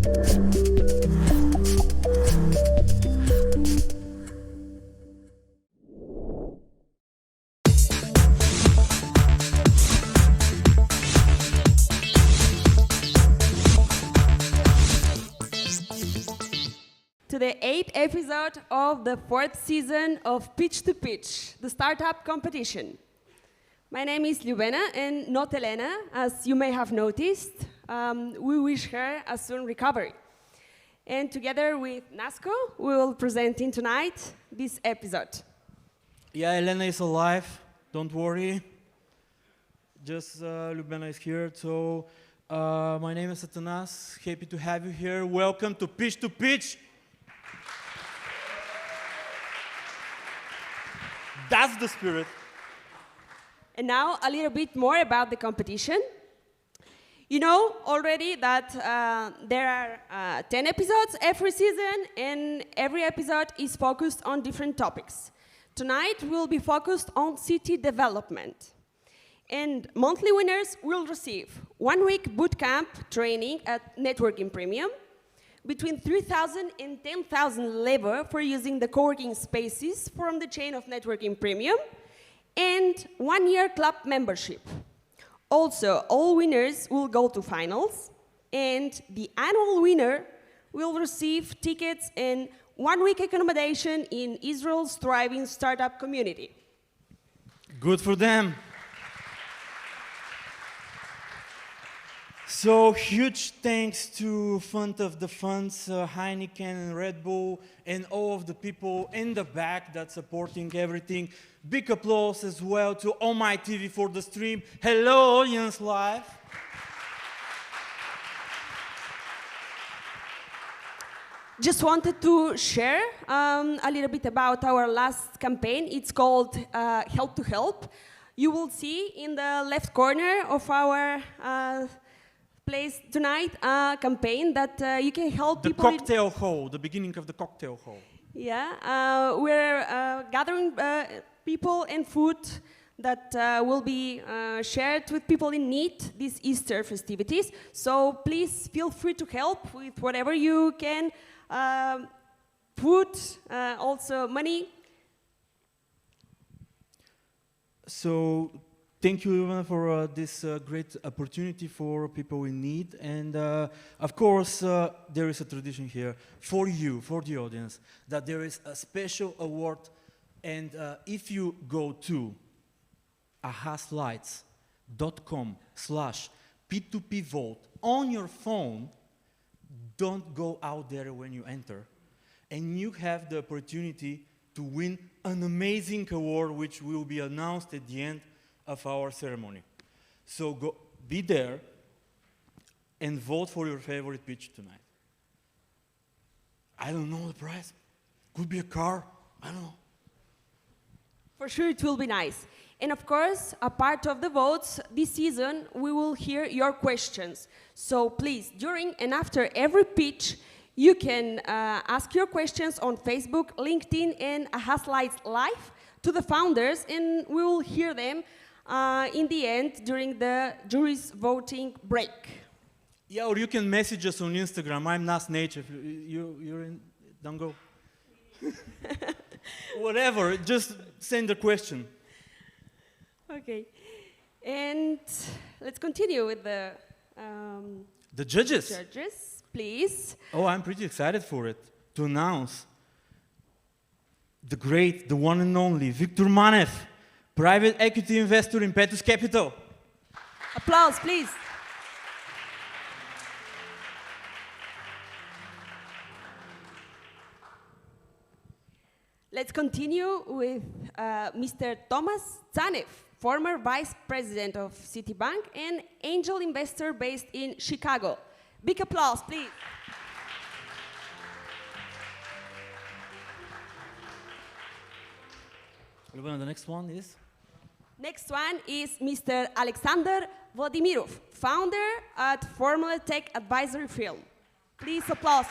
To the 8th episode of the 4th season of Pitch2Pitch, the startup competition. My name is Ljubena and not Elena, as you may have noticed. We wish her a soon recovery. And together with Nasco, we will present in tonight this episode. Yeah, Elena is alive, don't worry. Just Ljubena is here. So my name is Satanas, happy to have you here. Welcome to Pitch2Pitch. That's the spirit. And now a little bit more about the competition. You know already that there are 10 episodes every season, and every episode is focused on different topics. Tonight we'll be focused on city development. And monthly winners will receive 1 week bootcamp training at Networking Premium, between 3,000 and 10,000 labor for using the co-working spaces from the chain of Networking Premium, and 1 year club membership. Also, all winners will go to finals, and the annual winner will receive tickets and 1 week accommodation in Israel's thriving startup community. Good for them. So huge thanks to Fund of the Funds, Heineken and Red Bull, and all of the people in the back that's supporting everything. Big applause as well to Omai.TV for the stream. Hello, audience live. Just wanted to share a little bit about our last campaign. It's called Help to Help. You will see in the left corner of our place tonight a campaign that you can help the people. The cocktail hall, the beginning of the cocktail hall. Yeah, we're gathering people and food that will be shared with people in need these Easter festivities. So please feel free to help with whatever you can, food, also money. So thank you, Ivana, for this great opportunity for people in need. And of course, there is a tradition here for you, for the audience, that there is a special award. And if you go to ahaslights.com/P2P vote on your phone, don't go out there when you enter. And you have the opportunity to win an amazing award, which will be announced at the end of our ceremony. So go, be there and vote for your favorite pitch tonight. I don't know the prize. Could be a car. I don't know. For sure it will be nice. And of course, a part of the votes this season, we will hear your questions. So please, during and after every pitch, you can ask your questions on Facebook, LinkedIn, and Ahaslights Live to the founders, and we will hear them in the end during the jury's voting break. Yeah, or you can message us on Instagram. I'm Nas Native. You're in, don't go. Whatever, just send a question. Okay, and let's continue with the judges. Judges, please. Oh, I'm pretty excited for it, to announce the great, the one and only Victor Manev, private equity investor in Petrus Capital. Applause, please. Let's continue with Mr. Thomas Zanev, former vice president of Citibank and angel investor based in Chicago. Big applause, please. The next one is? Next one is Mr. Alexander Vladimirov, founder at Formula Tech Advisory Firm. Please applause.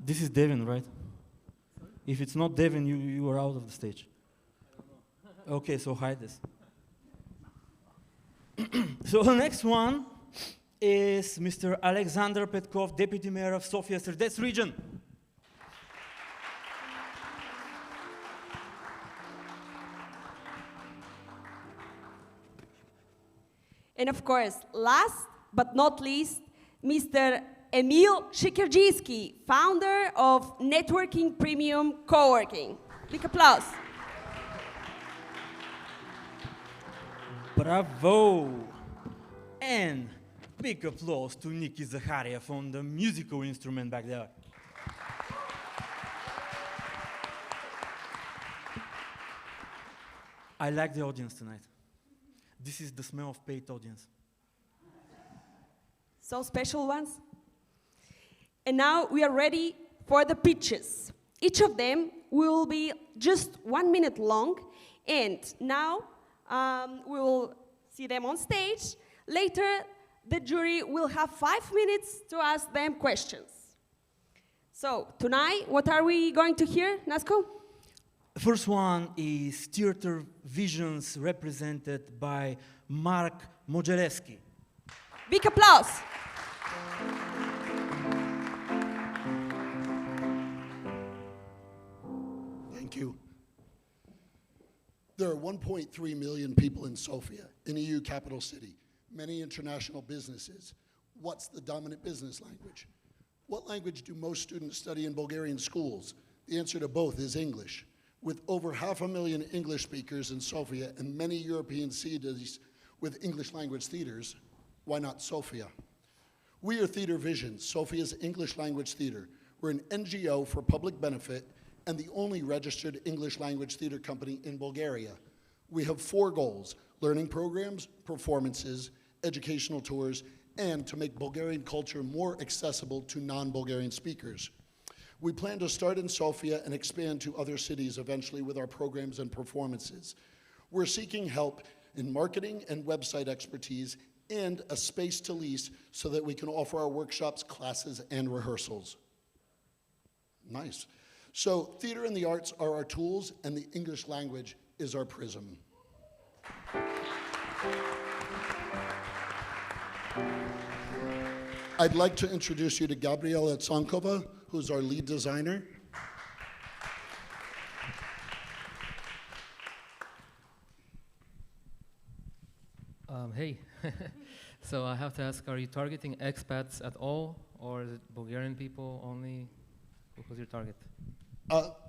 This is Devin, right? If it's not Devin, you are out of the stage. Okay, so hide this. So the next one is Mr. Alexander Petkov, Deputy Mayor of Sofia Serdets region. And of course, last but not least, Mr. Emil Shikerjisky, founder of Networking Premium Coworking. Big applause. Bravo! And big applause to Nikki Zakhariev on the musical instrument back there. I like the audience tonight. This is the smell of paid audience. So special ones. And now we are ready for the pitches. Each of them will be just 1 minute long. And now we will see them on stage. Later, the jury will have 5 minutes to ask them questions. So tonight, what are we going to hear, Nasko? The first one is Theater Visions, represented by Mark Modzelewski. Big applause. Thank you. There are 1.3 million people in Sofia, an EU capital city, many international businesses. What's the dominant business language? What language do most students study in Bulgarian schools? The answer to both is English. With over 500,000 English speakers in Sofia and many European cities with English language theaters, why not Sofia? We are Theater Vision, Sofia's English language theater. We're an NGO for public benefit and the only registered English language theater company in Bulgaria. We have 4 goals: learning programs, performances, educational tours, and to make Bulgarian culture more accessible to non-Bulgarian speakers. We plan to start in Sofia and expand to other cities eventually with our programs and performances. We're seeking help in marketing and website expertise and a space to lease so that we can offer our workshops, classes, and rehearsals. Nice. So theater and the arts are our tools, and the English language is our prism. I'd like to introduce you to Gabriela Tsankova, who's our lead designer. Hey, so I have to ask, are you targeting expats at all, or is it Bulgarian people only? Who's your target?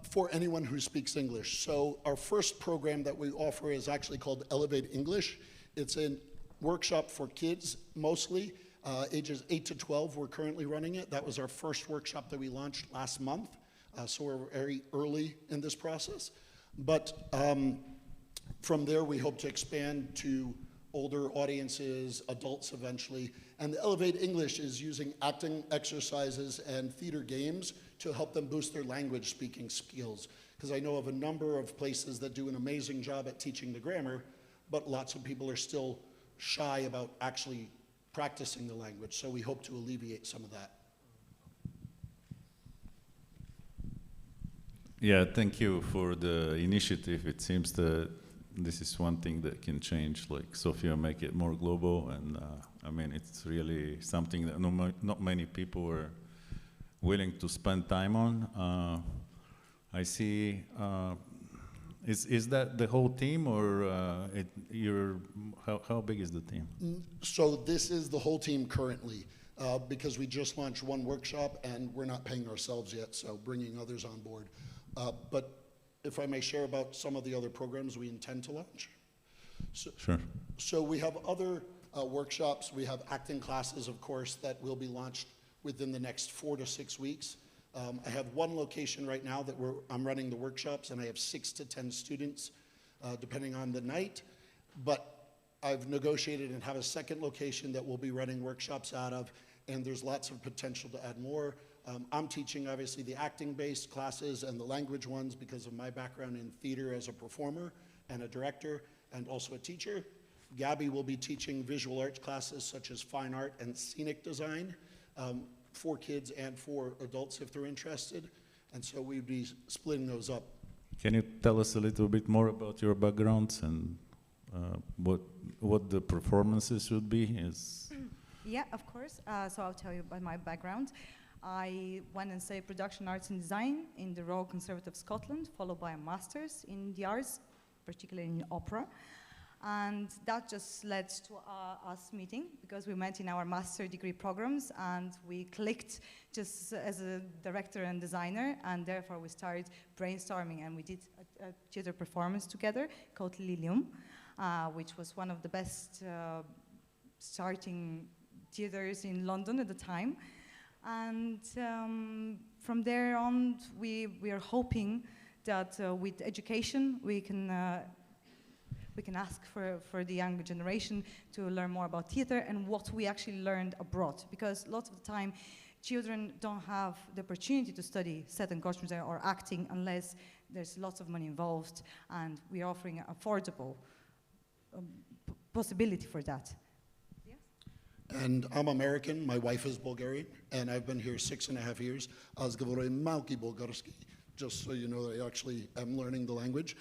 For anyone who speaks English. So our first program that we offer is actually called Elevate English. It's a workshop for kids, mostly, ages 8 to 12. We're currently running it. That was our first workshop that we launched last month. So we're very early in this process. But from there, we hope to expand to older audiences, adults eventually. And the Elevate English is using acting exercises and theater games to help them boost their language speaking skills. Because I know of a number of places that do an amazing job at teaching the grammar, but lots of people are still shy about actually practicing the language. So we hope to alleviate some of that. Yeah, thank you for the initiative. It seems that this is one thing that can change, like Sofia, make it more global. And I mean, it's really something that not many people are willing to spend time on. I see, is that the whole team, or how big is the team? So this is the whole team currently, because we just launched one workshop and we're not paying ourselves yet, so bringing others on board. But if I may share about some of the other programs we intend to launch. Sure. So we have other workshops. We have acting classes, of course, that will be launched within the next 4 to 6 weeks. I have one location right now that I'm running the workshops, and I have 6 to 10 students, depending on the night. But I've negotiated and have a second location that we'll be running workshops out of, and there's lots of potential to add more. I'm teaching, obviously, the acting-based classes and the language ones because of my background in theater as a performer and a director and also a teacher. Gabby will be teaching visual arts classes such as fine art and scenic design for kids and for adults if they're interested. And so we'd be splitting those up. Can you tell us a little bit more about your backgrounds and what the performances would be? Is Yeah, of course. So I'll tell you about my background. I went and studied production arts and design in the Royal Conservative Scotland, followed by a master's in the arts, particularly in opera. And that just led to us meeting, because we met in our master degree programs and we clicked just as a director and designer, and therefore we started brainstorming and we did a theater performance together called Lilium, which was one of the best starting theaters in London at the time. And from there on, we are hoping that with education we can ask for the younger generation to learn more about theater and what we actually learned abroad. Because lots of the time, children don't have the opportunity to study set and costume design or acting unless there's lots of money involved, and we're offering an affordable possibility for that. And I'm American, my wife is Bulgarian, and I've been here 6.5 years. Аз говоря малки bulgarski, just so you know that I actually am learning the language.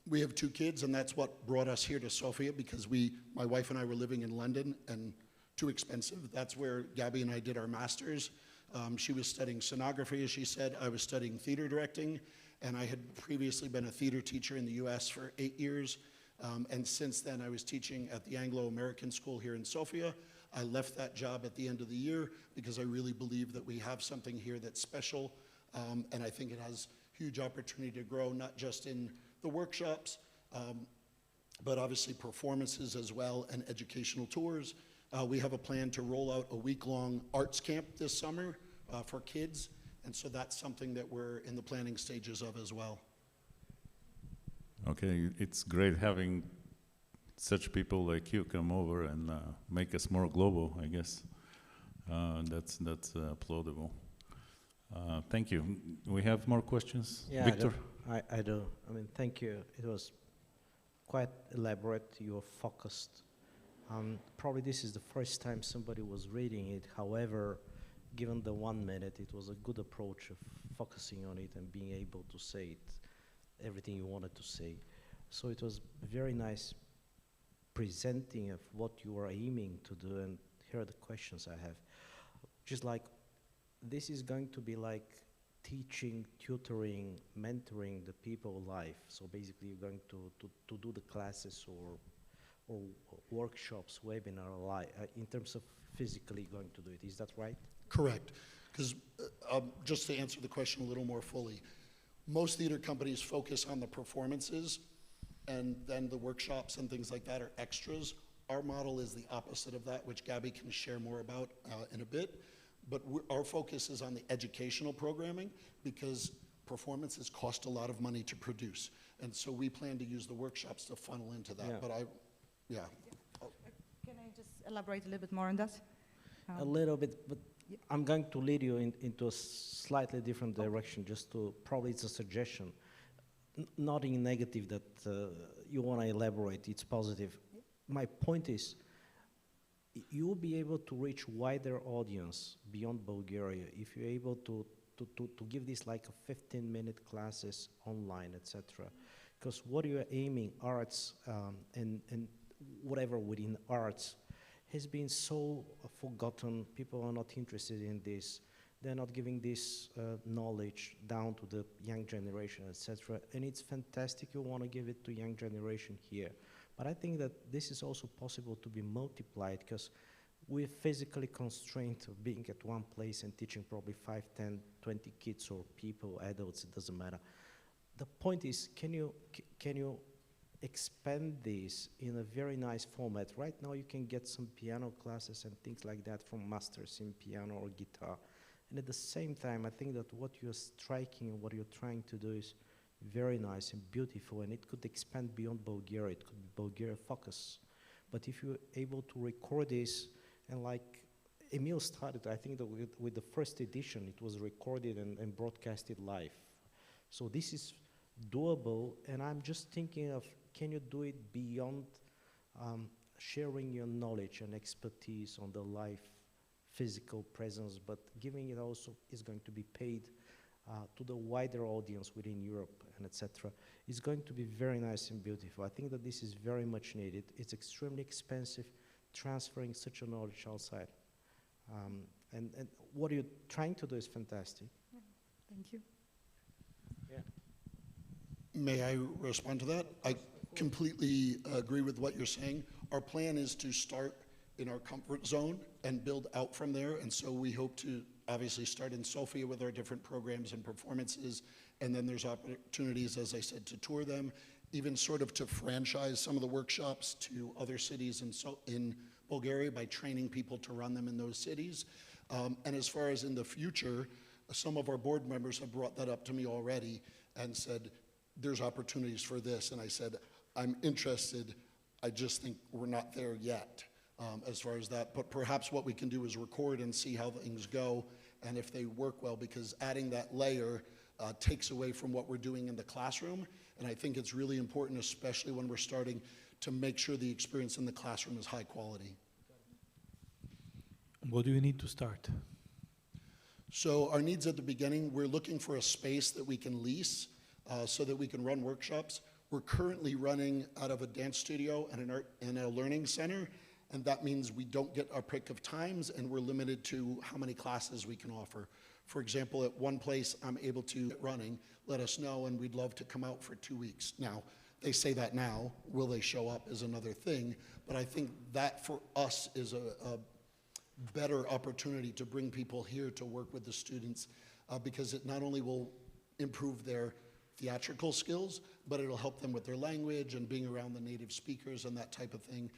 We have 2 kids, and that's what brought us here to Sofia, because my wife and I were living in London, and too expensive. That's where Gabby and I did our masters. She was studying scenography, as she said. I was studying theater directing, and I had previously been a theater teacher in the US for 8 years. And since then, I was teaching at the Anglo-American School here in Sofia. I left that job at the end of the year because I really believe that we have something here that's special, and I think it has huge opportunity to grow, not just in the workshops, but obviously performances as well, and educational tours. We have a plan to roll out a week-long arts camp this summer for kids, and so that's something that we're in the planning stages of as well. okay, it's great having such people like you come over and make us more global, I guess. That's applaudable. Thank you. We have more questions? Yeah, Victor? I do. I mean, thank you. It was quite elaborate. You were focused. Probably this is the first time somebody was reading it. However, given the 1 minute, it was a good approach of focusing on it and being able to say it, everything you wanted to say. So it was very nice presenting of what you were aiming to do, and here are the questions I have. Just like, this is going to be like teaching, tutoring, mentoring the people live. So basically you're going to do the classes or workshops, webinar live, in terms of physically going to do it. Is that right? Correct. Because just to answer the question a little more fully, most theater companies focus on the performances, and then the workshops and things like that are extras. Our model is the opposite of that, which Gabby can share more about in a bit. But our focus is on the educational programming, because performances cost a lot of money to produce. And so we plan to use the workshops to funnel into that. Yeah. But Can I just elaborate a little bit more on that? A little bit, but I'm going to lead you into a slightly different direction, just to, probably it's a suggestion. Nothing negative that you want to elaborate, it's positive. My point is, you will be able to reach wider audience beyond Bulgaria if you're able to give this like a 15-minute classes online, etc. Because what you're aiming, arts and whatever within arts, has been so forgotten. People are not interested in this. They're not giving this knowledge down to the young generation, etc. And it's fantastic you want to give it to young generation here. But I think that this is also possible to be multiplied, because we're physically constrained of being at one place and teaching probably 5, 10, 20 kids or people, adults, it doesn't matter. The point is, can you expand this in a very nice format? Right now you can get some piano classes and things like that from masters in piano or guitar. And at the same time, I think that what you're striking and what you're trying to do is very nice and beautiful, and it could expand beyond Bulgaria. It could be Bulgaria focus. But if you're able to record this, and like Emil started, I think that with the first edition, it was recorded and broadcasted live. So this is doable, and I'm just thinking of, can you do it beyond sharing your knowledge and expertise on the live physical presence, but giving it also is going to be paid to the wider audience within Europe and etc., is going to be very nice and beautiful. I think that this is very much needed. It's extremely expensive transferring such a knowledge outside. And what you're trying to do is fantastic. Yeah. Thank you. Yeah. May I respond to that? I completely agree with what you're saying. Our plan is to start in our comfort zone and build out from there. And so we hope to obviously start in Sofia with our different programs and performances. And then there's opportunities, as I said, to tour them, even sort of to franchise some of the workshops to other cities in Bulgaria by training people to run them in those cities. And as far as in the future, some of our board members have brought that up to me already and said, there's opportunities for this. And I said, I'm interested. I just think we're not there yet as far as that. But perhaps what we can do is record and see how things go and if they work well, because adding that layer takes away from what we're doing in the classroom. And I think it's really important, especially when we're starting, to make sure the experience in the classroom is high quality. What do you need to start? So our needs at the beginning, we're looking for a space that we can lease so that we can run workshops. We're currently running out of a dance studio and a learning center, and that means we don't get our pick of times, and we're limited to how many classes we can offer. For example, at one place I'm able to get running, let us know, and we'd love to come out for 2 weeks. Now, they say that now, will they show up is another thing, but I think that for us is a better opportunity to bring people here to work with the students because it not only will improve their theatrical skills, but it'll help them with their language and being around the native speakers and that type of thing.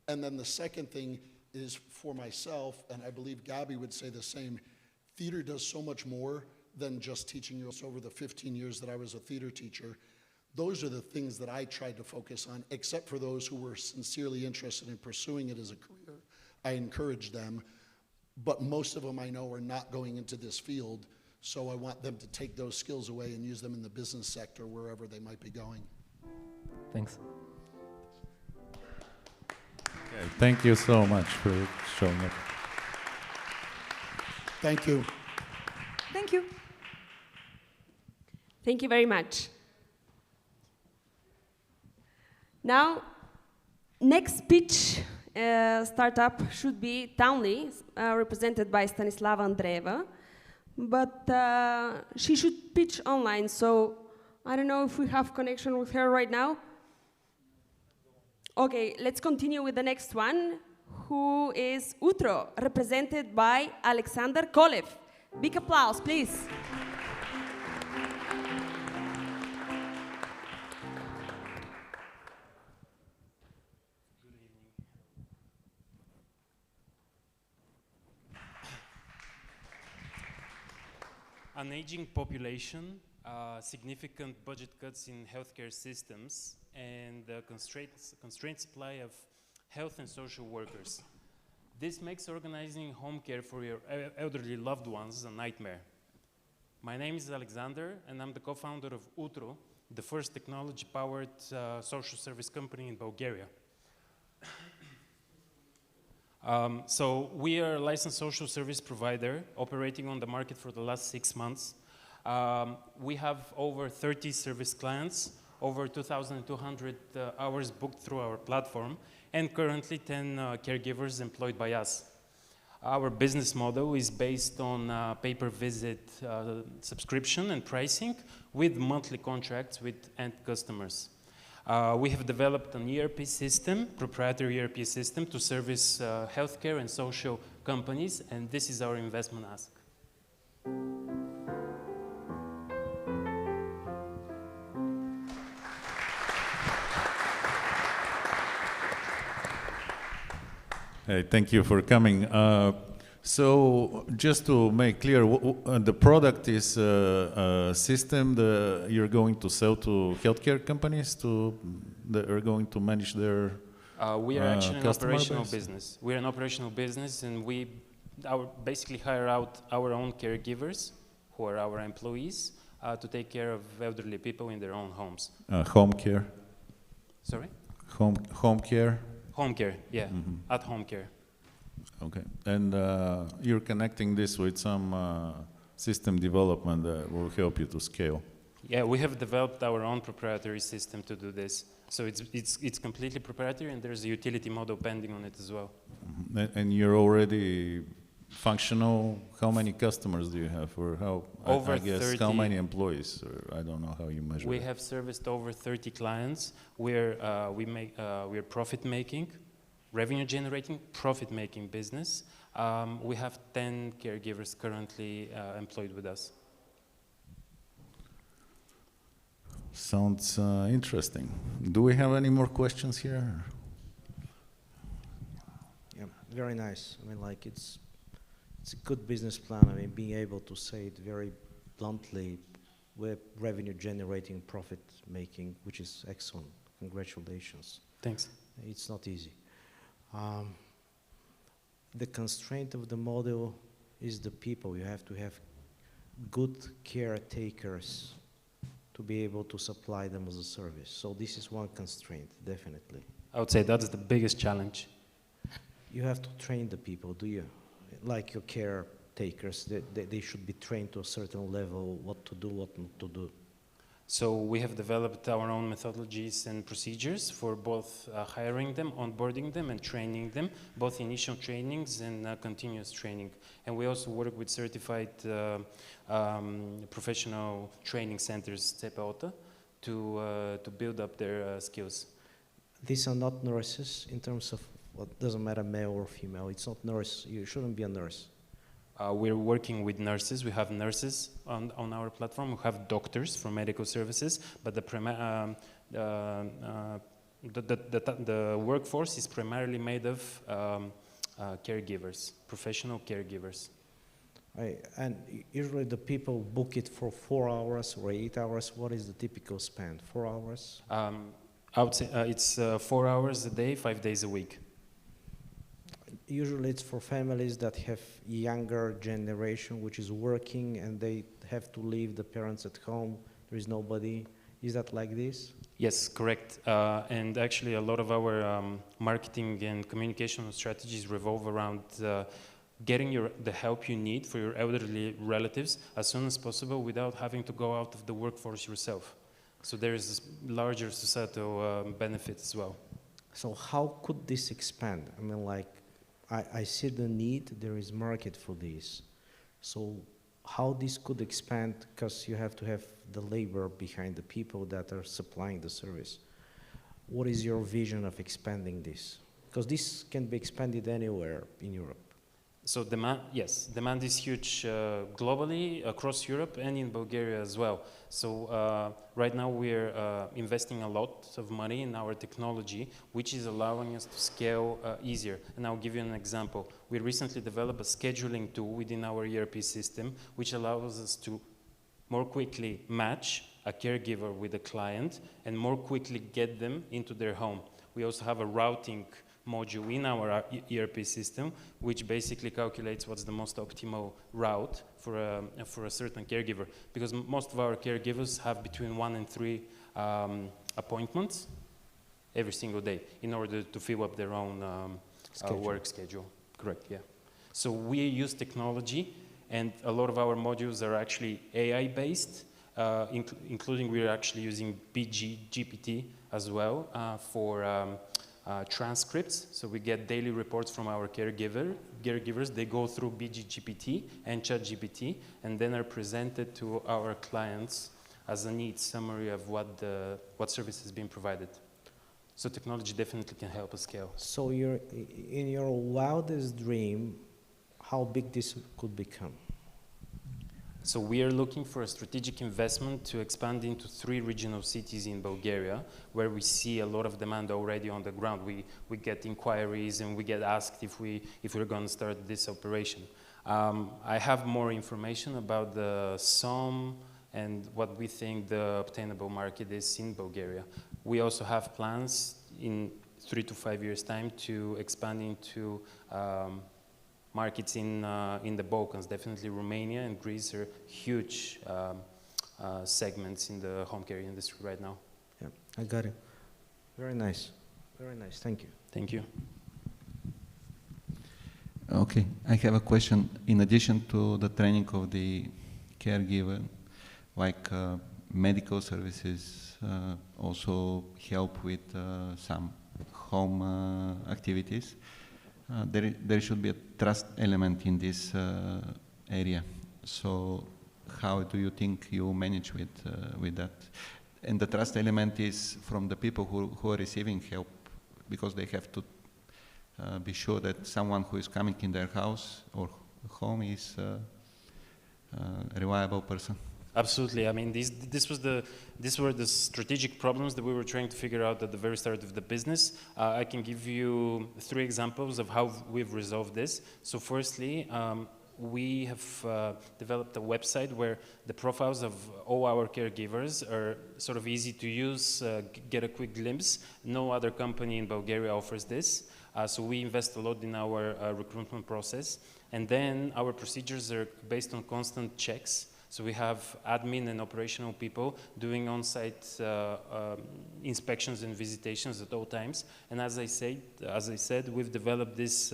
And then the second thing is for myself, and I believe Gabby would say the same, theater does so much more than just teaching you. Over the 15 years that I was a theater teacher, those are the things that I tried to focus on, except for those who were sincerely interested in pursuing it as a career. I encourage them, but most of them I know are not going into this field, so I want them to take those skills away and use them in the business sector wherever they might be going. Thanks. Okay, thank you so much for showing up. Thank you. Thank you. Thank you very much. Now, next pitch startup should be Townley, represented by Stanislava Andreeva, but she should pitch online, so I don't know if we have connection with her right now. Okay, let's continue with the next one, who is Utro, represented by Alexander Kolev. Big applause, please. An aging population, significant budget cuts in healthcare systems, and the constrained supply of health and social workers. This makes organizing home care for your elderly loved ones a nightmare. My name is Alexander, and I'm the co-founder of Utro, the first technology-powered social service company in Bulgaria. So we are a licensed social service provider operating on the market for the last 6 months. We have over 30 service clients, over 2,200 hours booked through our platform, and currently 10 caregivers employed by us. Our business model is based on pay-per-visit subscription and pricing with monthly contracts with end customers. We have developed an ERP system, proprietary ERP system, to service healthcare and social companies, and this is our investment ask. Hey, thank you for coming. So just to make clear, the product is a system that you're going to sell to healthcare companies that are going to manage their we are actually an operational base? business. We're an operational business, and we basically hire out our own caregivers, who are our employees, to take care of elderly people in their own homes. Home care? Sorry? Home care? Home care, yeah, at home care. Okay, and you're connecting this with some system development that will help you to scale? Yeah, we have developed our own proprietary system to do this. So it's completely proprietary, and there's a utility model pending on it as well. And you're already functional. How many customers do you have, or how? Over I guess 30. How many employees? Or I don't know how you measure. We have serviced over 30 clients. We're profit making, revenue generating, profit making business. We have 10 caregivers currently employed with us. Sounds interesting. Do we have any more questions here? Yeah, very nice. I mean, like it's a good business plan. I mean, being able to say it very bluntly, we're revenue generating, profit making, which is excellent. Congratulations. Thanks. It's not easy. The constraint of the model is the people. You have to have good caretakers to be able to supply them as a service. So this is one constraint, definitely. I would say that's the biggest challenge. You have to train the people, do you? Like your caretakers, they should be trained to a certain level, what to do, what not to do. So we have developed our own methodologies and procedures for both hiring them, onboarding them, and training them, both initial trainings and continuous training. And we also work with certified professional training centers, CPOTA, to build up their skills. These are not nurses in terms of what doesn't matter male or female. It's not nurse. You shouldn't be a nurse. We're working with nurses. We have nurses on our platform. We have doctors for medical services, but the workforce is primarily made of caregivers, professional caregivers. And usually the people book it for 4 hours or 8 hours. What is the typical span? 4 hours? I would say it's 4 hours a day, 5 days a week. Usually it's for families that have younger generation which is working and they have to leave the parents at home. There is nobody. Is that like this? Yes, correct. And actually a lot of our marketing and communication strategies revolve around getting the help you need for your elderly relatives as soon as possible without having to go out of the workforce yourself. So there is a larger societal benefit as well. So how could this expand? I mean, like, I see the need, there is market for this. So how this could expand, because you have to have the labor behind the people that are supplying the service. What is your vision of expanding this? Because this can be expanded anywhere in Europe. So demand, yes, demand is huge globally, across Europe and in Bulgaria as well. So right now we're investing a lot of money in our technology, which is allowing us to scale easier. And I'll give you an example. We recently developed a scheduling tool within our ERP system, which allows us to more quickly match a caregiver with a client and more quickly get them into their home. We also have a routing module in our ERP system, which basically calculates what's the most optimal route for a certain caregiver. Because most of our caregivers have between 1 and 3 appointments every single day in order to fill up their own work schedule. Correct, yeah. So we use technology, and a lot of our modules are actually AI-based, including we're actually using GPT as well for transcripts. So we get daily reports from our caregivers. They go through BGGPT and ChatGPT and then are presented to our clients as a neat summary of what service is being provided. So technology definitely can help us scale. So in your wildest dream, how big this could become? So we are looking for a strategic investment to expand into 3 regional cities in Bulgaria, where we see a lot of demand already on the ground. We get inquiries and we get asked if we're going to start this operation. I have more information about the SOM and what we think the obtainable market is in Bulgaria. We also have plans in 3 to 5 years' time to expand into markets in the Balkans. Definitely Romania and Greece are huge segments in the home care industry right now. Yeah, I got it. Very nice. Very nice. Thank you. Thank you. Okay, I have a question. In addition to the training of the caregiver, like medical services, also help with some home activities. There should be a trust element in this area. So how do you think you manage with that? And the trust element is from the people who are receiving help, because they have to be sure that someone who is coming in their house or home is a reliable person. Absolutely. I mean, these were the strategic problems that we were trying to figure out at the very start of the business. I can give you 3 examples of how we've resolved this. So firstly, we have developed a website where the profiles of all our caregivers are sort of easy to use, get a quick glimpse. No other company in Bulgaria offers this. So we invest a lot in our recruitment process. And then our procedures are based on constant checks. So we have admin and operational people doing on-site inspections and visitations at all times. And as I said, we've developed this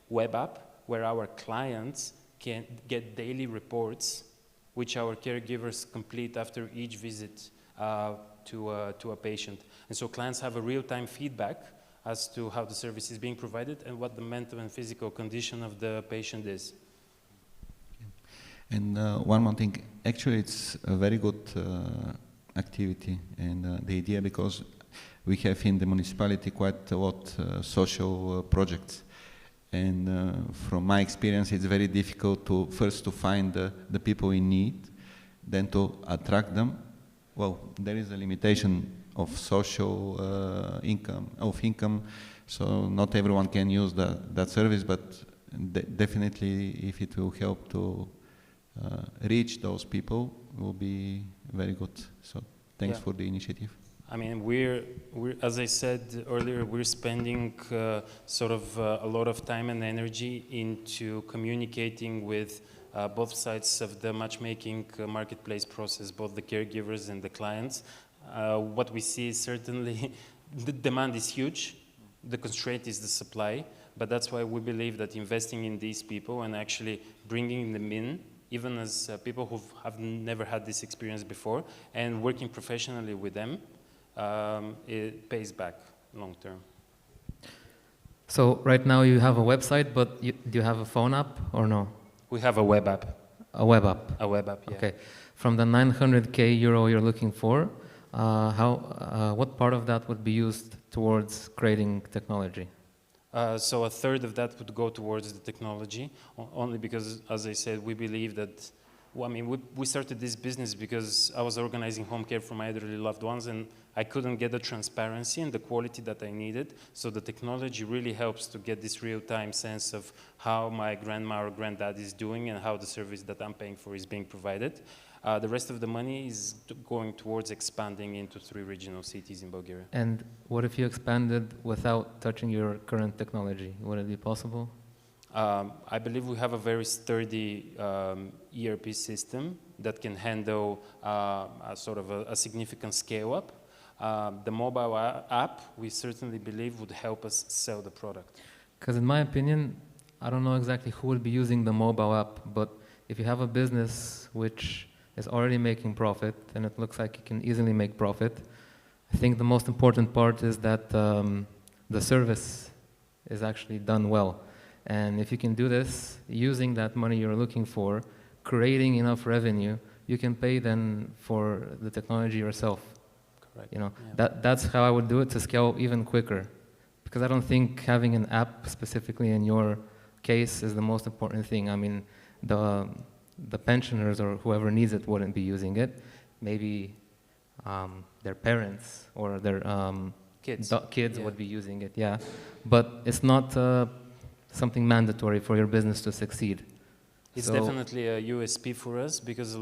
web app where our clients can get daily reports, which our caregivers complete after each visit to a patient. And so clients have a real-time feedback as to how the service is being provided and what the mental and physical condition of the patient is. And one more thing, actually it's a very good activity, and the idea, because we have in the municipality quite a lot social projects, and from my experience it's very difficult to first find the people in need, then to attract them. Well, there is a limitation of social income, so not everyone can use that service, but definitely if it will help to reach those people, will be very good. So thanks for the initiative. I mean, we're as I said earlier, we're spending sort of a lot of time and energy into communicating with both sides of the matchmaking marketplace process, both the caregivers and the clients. What we see is certainly the demand is huge, the constraint is the supply, but that's why we believe that investing in these people and actually bringing them in, even as people who have never had this experience before, and working professionally with them, it pays back long term. So right now you have a website, but do you have a phone app or no? We have a web app. A web app? A web app, yeah. Okay. From the 900K euro you're looking for, what part of that would be used towards creating technology? So a third of that would go towards the technology, only because, as I said, we believe that, well, I mean, we started this business because I was organizing home care for my elderly loved ones, and I couldn't get the transparency and the quality that I needed. So the technology really helps to get this real-time sense of how my grandma or granddad is doing and how the service that I'm paying for is being provided. The rest of the money is going towards expanding into 3 regional cities in Bulgaria. And what if you expanded without touching your current technology? Would it be possible? I believe we have a very sturdy ERP system that can handle a significant scale-up. The mobile app, we certainly believe, would help us sell the product. Because in my opinion, I don't know exactly who would be using the mobile app, but if you have a business which is already making profit, and it looks like you can easily make profit, I think the most important part is that the service is actually done well. And if you can do this, using that money you're looking for, creating enough revenue, you can pay then for the technology yourself. Correct. You know, yeah. That's how I would do it to scale even quicker. Because I don't think having an app specifically in your case is the most important thing. I mean, the pensioners or whoever needs it wouldn't be using it. Maybe their parents or their kids would be using it, yeah. But it's not something mandatory for your business to succeed. It's definitely a USP for us because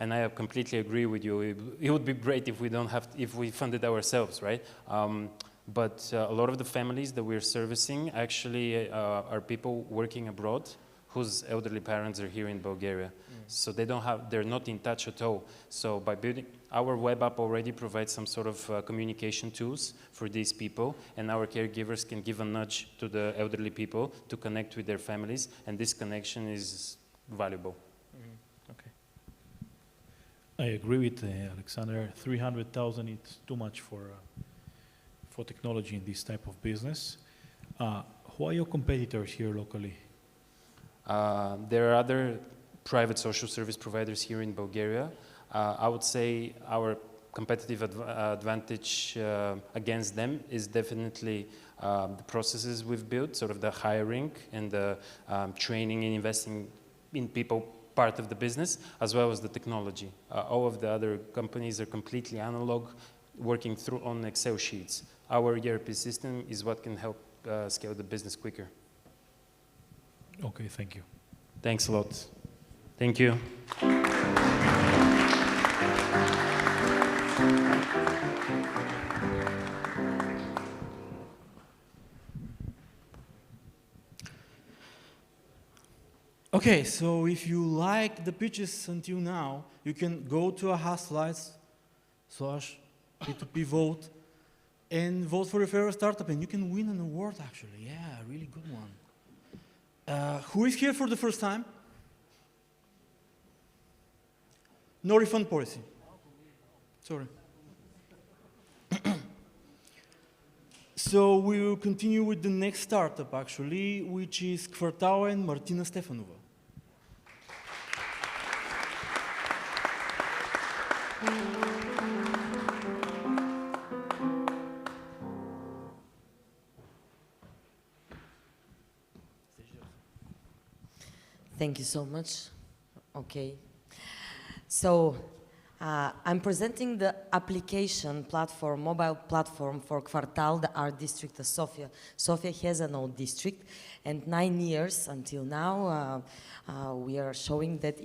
and I completely agree with you. It would be great if we funded ourselves, right? But a lot of the families that we're servicing actually are people working abroad whose elderly parents are here in Bulgaria. So they're not in touch at all. So by building, our web app already provides some sort of communication tools for these people, and our caregivers can give a nudge to the elderly people to connect with their families, and this connection is valuable. Okay. I agree with Alexander. 300,000 is too much for technology in this type of business. Who are your competitors here locally? There are other private social service providers here in Bulgaria. I would say our competitive advantage against them is definitely the processes we've built, sort of the hiring and the training and investing in people part of the business, as well as the technology. All of the other companies are completely analog, working through on Excel sheets. Our ERP system is what can help scale the business quicker. Okay, thank you. Thanks a lot. Thank you. Okay, so if you like the pitches until now, you can go to aha/P2P vote and vote for your favorite startup, and you can win an award actually. Yeah, a really good one. Who is here for the first time? No refund policy. Sorry. So we will continue with the next startup actually, which is Kvartal and Martina Stefanova. Thank you so much. Okay. So I'm presenting the application platform, mobile platform for Kvartal, the art district of Sofia. Sofia has an old district, and 9 years until now, we are showing that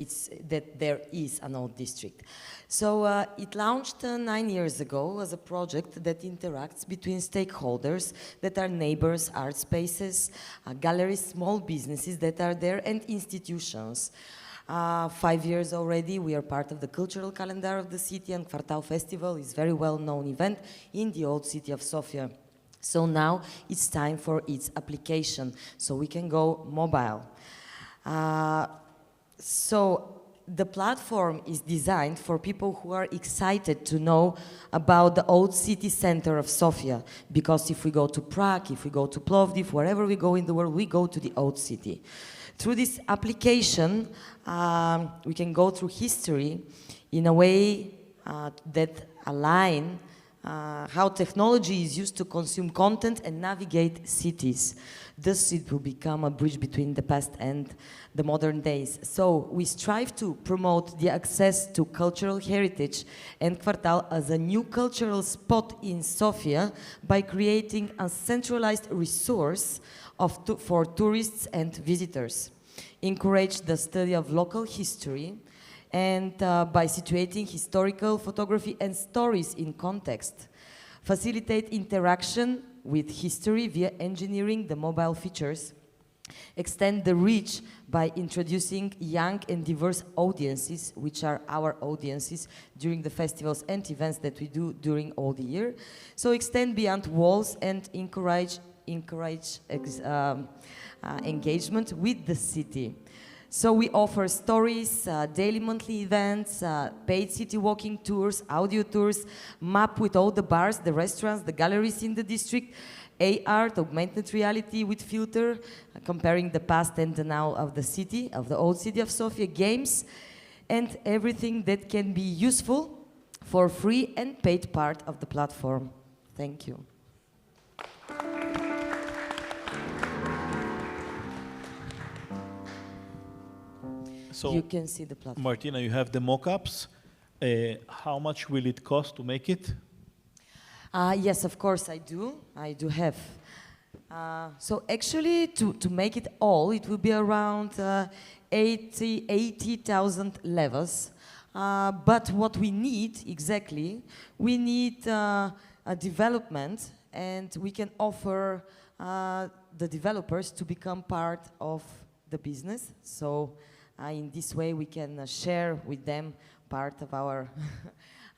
there is an old district. So it launched 9 years ago as a project that interacts between stakeholders that are neighbors, art spaces, galleries, small businesses that are there, and institutions. 5 years already, we are part of the cultural calendar of the city, and Kvartal Festival is a very well-known event in the old city of Sofia. So now it's time for its application, so we can go mobile. So the platform is designed for people who are excited to know about the old city center of Sofia, because if we go to Prague, if we go to Plovdiv, wherever we go in the world, we go to the old city. Through this application, we can go through history in a way that align how technology is used to consume content and navigate cities. Thus, it will become a bridge between the past and the modern days. So we strive to promote the access to cultural heritage and Kvartal as a new cultural spot in Sofia by creating a centralized resource for tourists and visitors. Encourage the study of local history, and by situating historical photography and stories in context. Facilitate interaction with history via engineering the mobile features. Extend the reach by introducing young and diverse audiences, which are our audiences during the festivals and events that we do during all the year. So extend beyond walls and encourage engagement with the city. So we offer stories, daily, monthly events, paid city walking tours, audio tours, map with all the bars, the restaurants, the galleries in the district, AR, augmented reality with filter, comparing the past and the now of the city, of the old city of Sofia, games, and everything that can be useful for free and paid part of the platform. Thank you. So you can see the platform. Martina, you have the mock-ups. How much will it cost to make it? Yes, of course I do. I do have. So actually, to make it all, it will be around 80,000 levels. But what we need exactly, we need a development, and we can offer the developers to become part of the business. So in this way, we can share with them part of our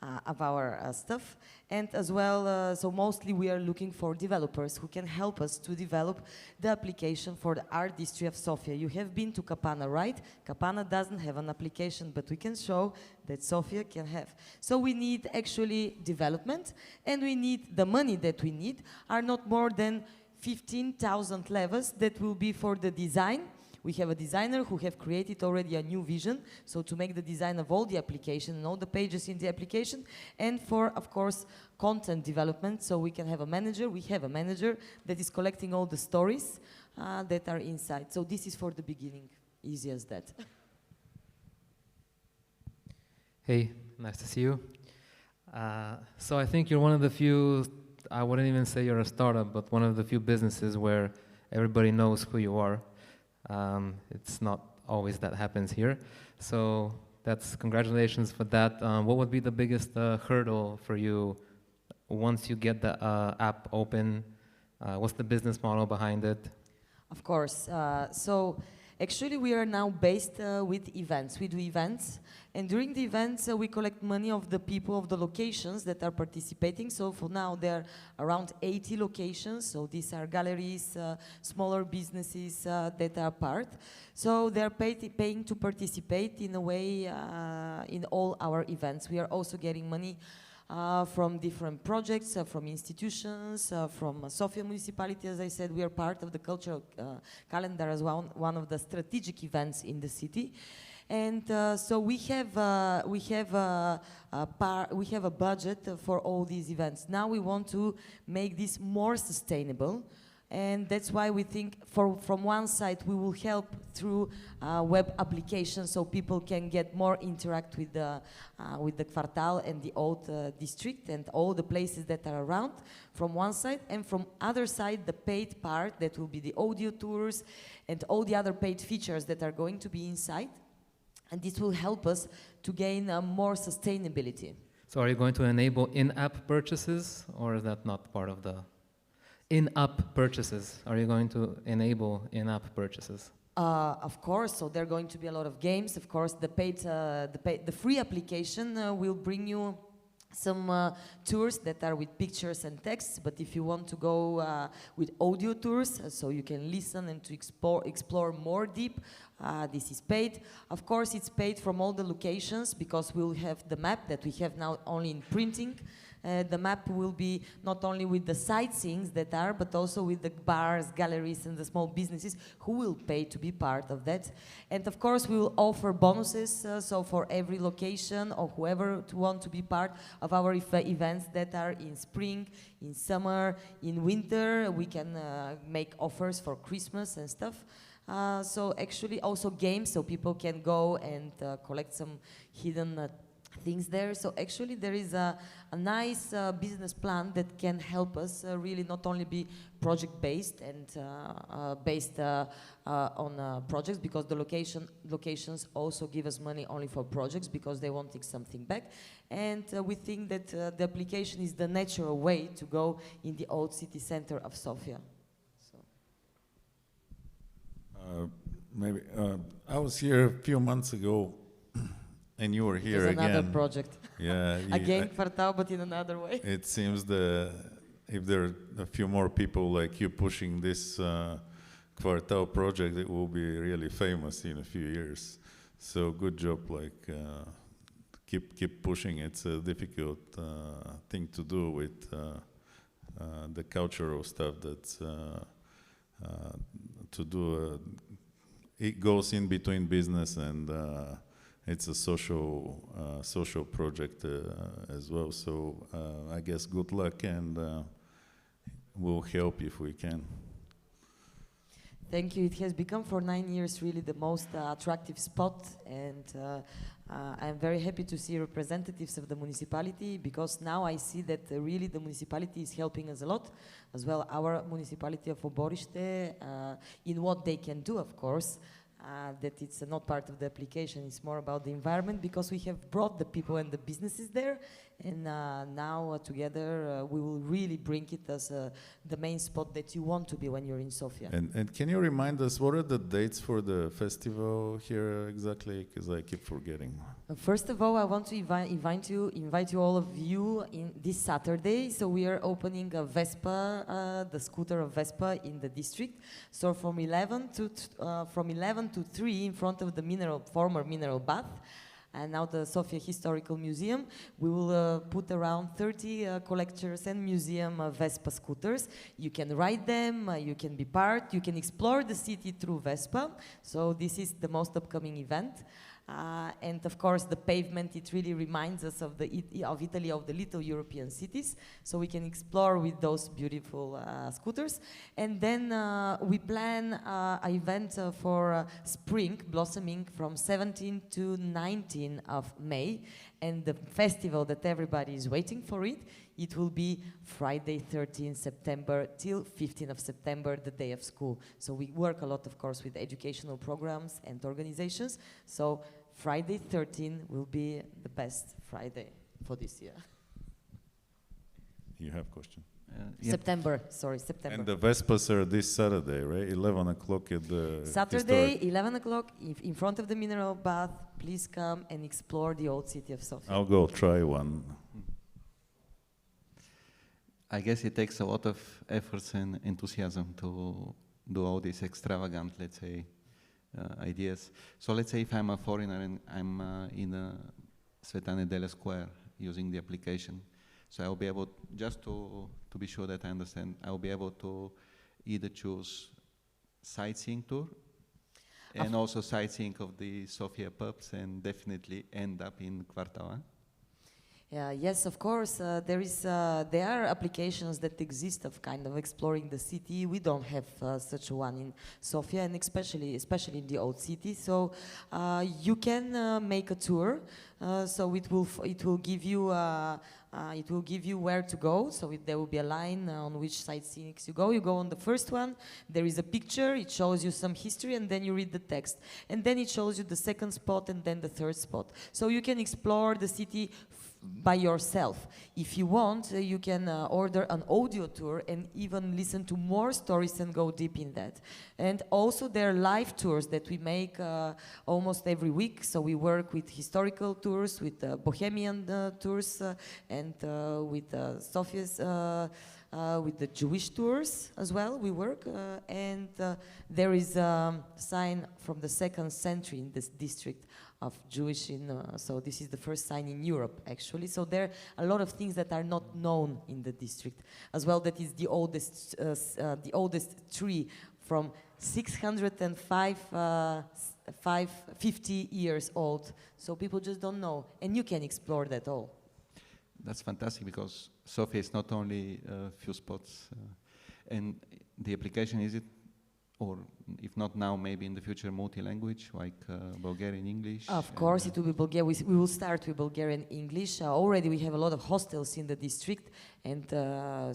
of our stuff. And as well, so mostly we are looking for developers who can help us to develop the application for the art history of Sofia. You have been to Kapana, right? Kapana doesn't have an application, but we can show that Sofia can have. So we need actually development, and we need the money that we need are not more than 15,000 levels that will be for the design. We have a designer who have created already a new vision, so to make the design of all the application and all the pages in the application, and for, of course, content development, so we can have a manager. We have a manager that is collecting all the stories that are inside. So this is for the beginning, easy as that. Hey, nice to see you. So I think you're one of the few, I wouldn't even say you're a startup, but one of the few businesses where everybody knows who you are. It's not always that happens here. So that's congratulations for that. What would be the biggest hurdle for you once you get the app open? What's the business model behind it? Of course. So actually we are now based with events. We do events, and during the events we collect money of the people of the locations that are participating. So for now there are around 80 locations. So these are galleries, smaller businesses that are part. So they're paying to participate in a way in all our events. We are also getting money from different projects, from institutions, from Sofia municipality. As I said, we are part of the cultural calendar as one of the strategic events in the city. And so we have a budget for all these events. Now we want to make this more sustainable. And that's why we think from one side we will help through web applications so people can get more interact with the Kvartal and the old district and all the places that are around from one side, and from other side the paid part that will be the audio tours and all the other paid features that are going to be inside, and this will help us to gain more sustainability. So are you going to enable in-app purchases, or is that not part of the in-app purchases? Are you going to enable in-app purchases? Of course, so there are going to be a lot of games. Of course, the free application will bring you some tours that are with pictures and texts, but if you want to go with audio tours, so you can listen and to explore more deep, this is paid. Of course, it's paid from all the locations because we'll have the map that we have now only in printing. The map will be not only with the sightseeings that are, but also with the bars, galleries, and the small businesses who will pay to be part of that. And of course, we will offer bonuses, so for every location or whoever want to be part of our events that are in spring, in summer, in winter, we can make offers for Christmas and stuff. So actually also games, so people can go and collect some hidden things there. So actually there is a nice business plan that can help us really not only be project-based and based on projects, because the locations also give us money only for projects because they won't take something back. And we think that the application is the natural way to go in the old city center of Sofia. Maybe I was here a few months ago, and you were here again. Another project. Yeah. Again, Kvartal, but in another way. It seems if there are a few more people like you pushing this Kvartal project, it will be really famous in a few years. So good job, like keep pushing. It's a difficult thing to do with the cultural stuff that's to do. It goes in between business and it's a social project as well. So I guess good luck, and we'll help if we can. Thank you. It has become for 9 years really the most attractive spot, and I'm very happy to see representatives of the municipality, because now I see that really the municipality is helping us a lot, as well our municipality of Oborište, in what they can do, of course. That it's not part of the application, it's more about the environment, because we have brought the people and the businesses there, And now together we will really bring it as the main spot that you want to be when you're in Sofia. And can you remind us, what are the dates for the festival here exactly? Because I keep forgetting. First of all, I want to invite you all of you in this Saturday. So we are opening a Vespa, the scooter of Vespa in the district. So from 11 to 3 in front of the former mineral bath, and now the Sofia Historical Museum, we will put around 30 collectors and museum Vespa scooters. You can ride them, you can be part, you can explore the city through Vespa. So this is the most upcoming event. And of course, the pavement, it really reminds us of Italy, of the little European cities. So we can explore with those beautiful scooters. And then we plan an event for spring blossoming from 17 to 19 of May. And the festival that everybody is waiting for it will be Friday 13 September till 15th of September, the day of school. So we work a lot, of course, with educational programs and organizations. So Friday 13 will be the best Friday for this year. You have a question? Yep. September. And the Vespas are this Saturday, right? 11 o'clock at the Saturday, 11 o'clock, in front of the mineral bath. Please come and explore the old city of Sofia. I'll go try one. I guess it takes a lot of efforts and enthusiasm to do all these extravagant, let's say, ideas. So let's say if I'm a foreigner and I'm in Sveta Nedelja Square using the application, so I'll be able, just to be sure that I understand, I'll be able to either choose sightseeing tour and also sightseeing of the Sofia pubs and definitely end up in Kvartal. Yes, of course. There are applications that exist of kind of exploring the city. We don't have such one in Sofia, and especially in the old city. So you can make a tour. So it will give you where to go. So there will be a line on which sightseeings you go. You go on the first one. There is a picture. It shows you some history, and then you read the text. And then it shows you the second spot, and then the third spot. So you can explore the city by yourself. If you want, you can order an audio tour and even listen to more stories and go deep in that. And also there are live tours that we make almost every week. So we work with historical tours, with bohemian tours, and with Sofia's, with the Jewish tours as well, we work. And there is a sign from the 2nd century in this district of Jewish, so this is the first sign in Europe, actually. So there are a lot of things that are not known in the district. As well, that is the oldest tree from 50 years old. So people just don't know, and you can explore that all. That's fantastic, because Sofia is not only a few spots, and the application, is it, or if not now, maybe in the future, multi-language, like Bulgarian English? Of course, it will be Bulgarian. We will start with Bulgarian English. Already we have a lot of hostels in the district, and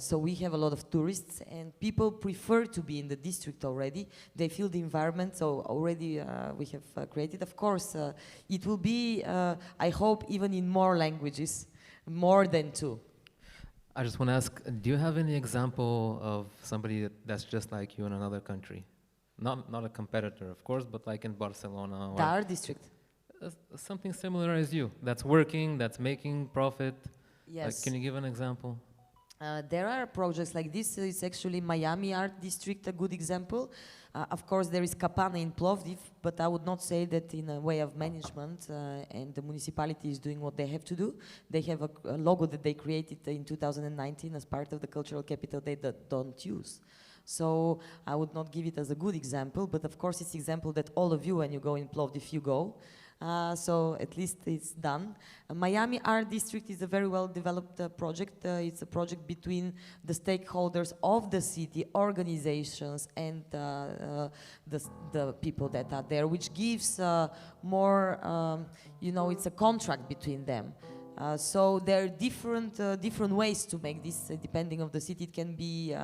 so we have a lot of tourists, and people prefer to be in the district already. They feel the environment, so already we have created. Of course, it will be, I hope, even in more languages, more than 2. I just want to ask, do you have any example of somebody that's just like you in another country? Not a competitor, of course, but like in Barcelona. Or our district. Something similar as you, that's working, that's making profit. Yes. Like, can you give an example? There are projects like this. It's actually Miami Art District, a good example. Of course, there is Kapana in Plovdiv, but I would not say that in a way of management, and the municipality is doing what they have to do. They have a logo that they created in 2019 as part of the cultural capital they don't use. So I would not give it as a good example, but of course it's an example that all of you, when you go in Plovdiv, you go. So at least it's done. Miami Art District is a very well developed project. It's a project between the stakeholders of the city, organizations, and the people that are there, which gives more, it's a contract between them. So there are different ways to make this, depending on the city. It can be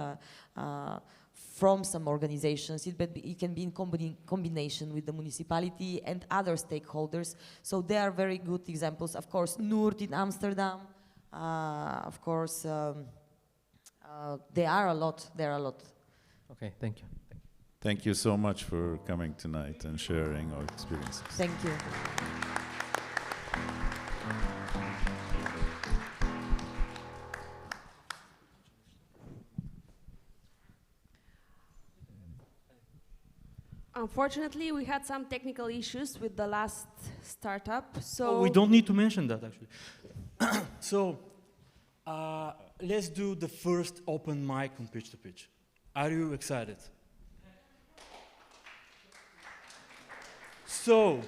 from some organizations, it can be in combination with the municipality and other stakeholders. So there are very good examples. Of course, Noord in Amsterdam, Of course, there are a lot. Okay, thank you. Thank you so much for coming tonight and sharing our experiences. Thank you. Unfortunately, we had some technical issues with the last startup, so... Oh, we don't need to mention that, actually. So, let's do the first open mic on Pitch2Pitch. Are you excited? So,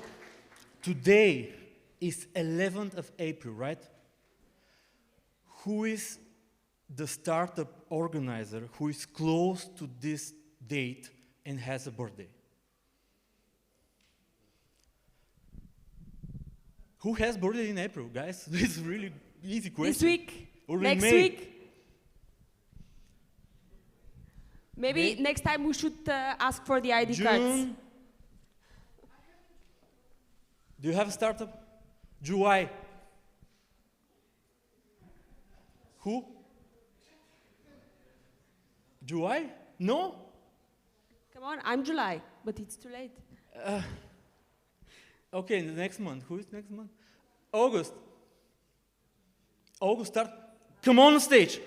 today is 11th of April, right? Who is the startup organizer who is close to this date and has a birthday? Who has birthday in April, guys? This is a really easy question. This week, Or in next May. week. Maybe next time we should ask for the ID cards. June. Do you have a startup? July. Who? July? No? Come on, I'm July, but it's too late. Okay, the next month. Who is next month? August. August, start. Come on stage.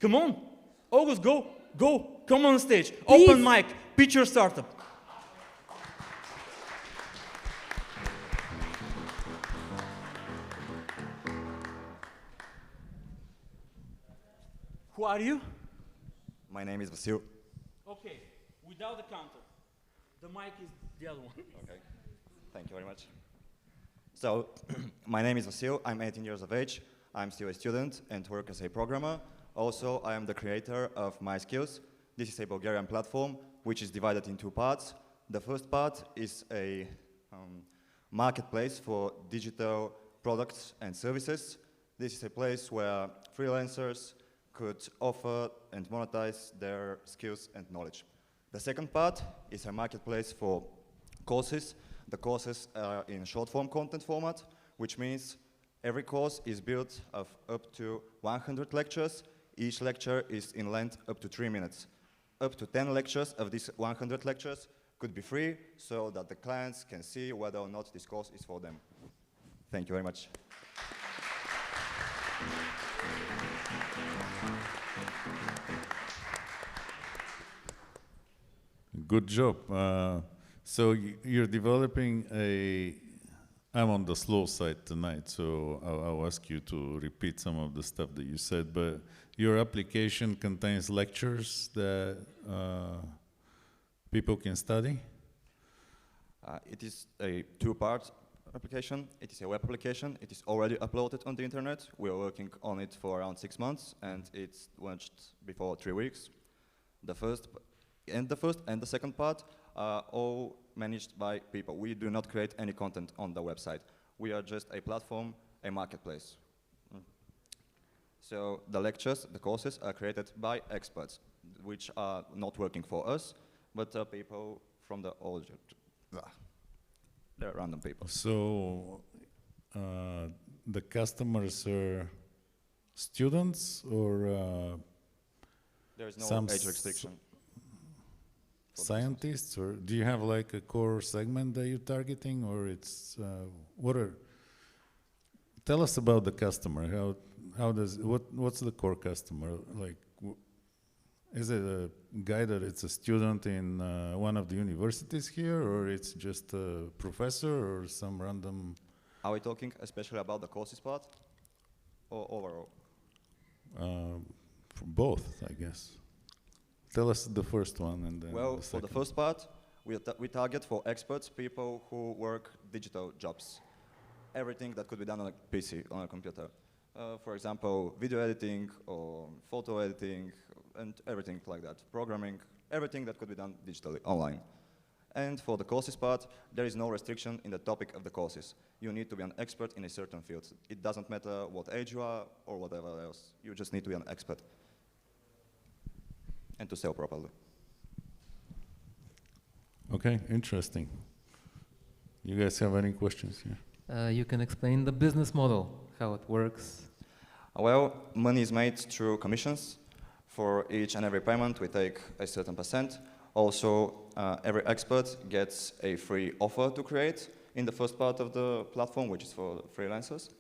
Come on. August, go. Go. Come on stage. Please. Open mic. Pitch your startup. Who are you? My name is Vasil. Okay, without the counter. The mic is the other one. Okay, thank you very much. So, my name is Vasil, I'm 18 years of age, I'm still a student and work as a programmer. Also, I am the creator of My Skills. This is a Bulgarian platform which is divided in two parts. The first part is a marketplace for digital products and services. This is a place where freelancers could offer and monetize their skills and knowledge. The second part is a marketplace for courses. The courses are in short-form content format, which means every course is built of up to 100 lectures. Each lecture is in length up to 3 minutes. Up to 10 lectures of these 100 lectures could be free, so that the clients can see whether or not this course is for them. Thank you very much. Good job. So you're developing I'm on the slow side tonight, so I'll ask you to repeat some of the stuff that you said, but your application contains lectures that people can study? It is a two-part application. It is a web application. It is already uploaded on the internet. We are working on it for around 6 months, and it's launched before 3 weeks. The first and the second part are all managed by people. We do not create any content on the website. We are just a platform, a marketplace. So the lectures, the courses are created by experts, which are not working for us, but people from the old. They're random people. So the customers are students or there is no age restriction. Scientists, or do you have like a core segment that you're targeting, or it's tell us about the customer. What's the core customer like? Is it a guy that it's a student in one of the universities here, or it's just a professor or some random? Are we talking especially about the courses part, or overall? For both, I guess. Tell us the first one and then well, the for second. the first part, we target for experts, people who work digital jobs. Everything that could be done on a PC, on a computer. For example, video editing or photo editing and everything like that. Programming, everything that could be done digitally, online. And for the courses part, there is no restriction in the topic of the courses. You need to be an expert in a certain field. It doesn't matter what age you are or whatever else. You just need to be an expert. And to sell properly. Okay, interesting. You guys have any questions here? You can explain the business model. how it works? Well, money is made through commissions. For each and every payment, we take a certain percent. Also, every expert gets a free offer to create in the first part of the platform, which is for freelancers.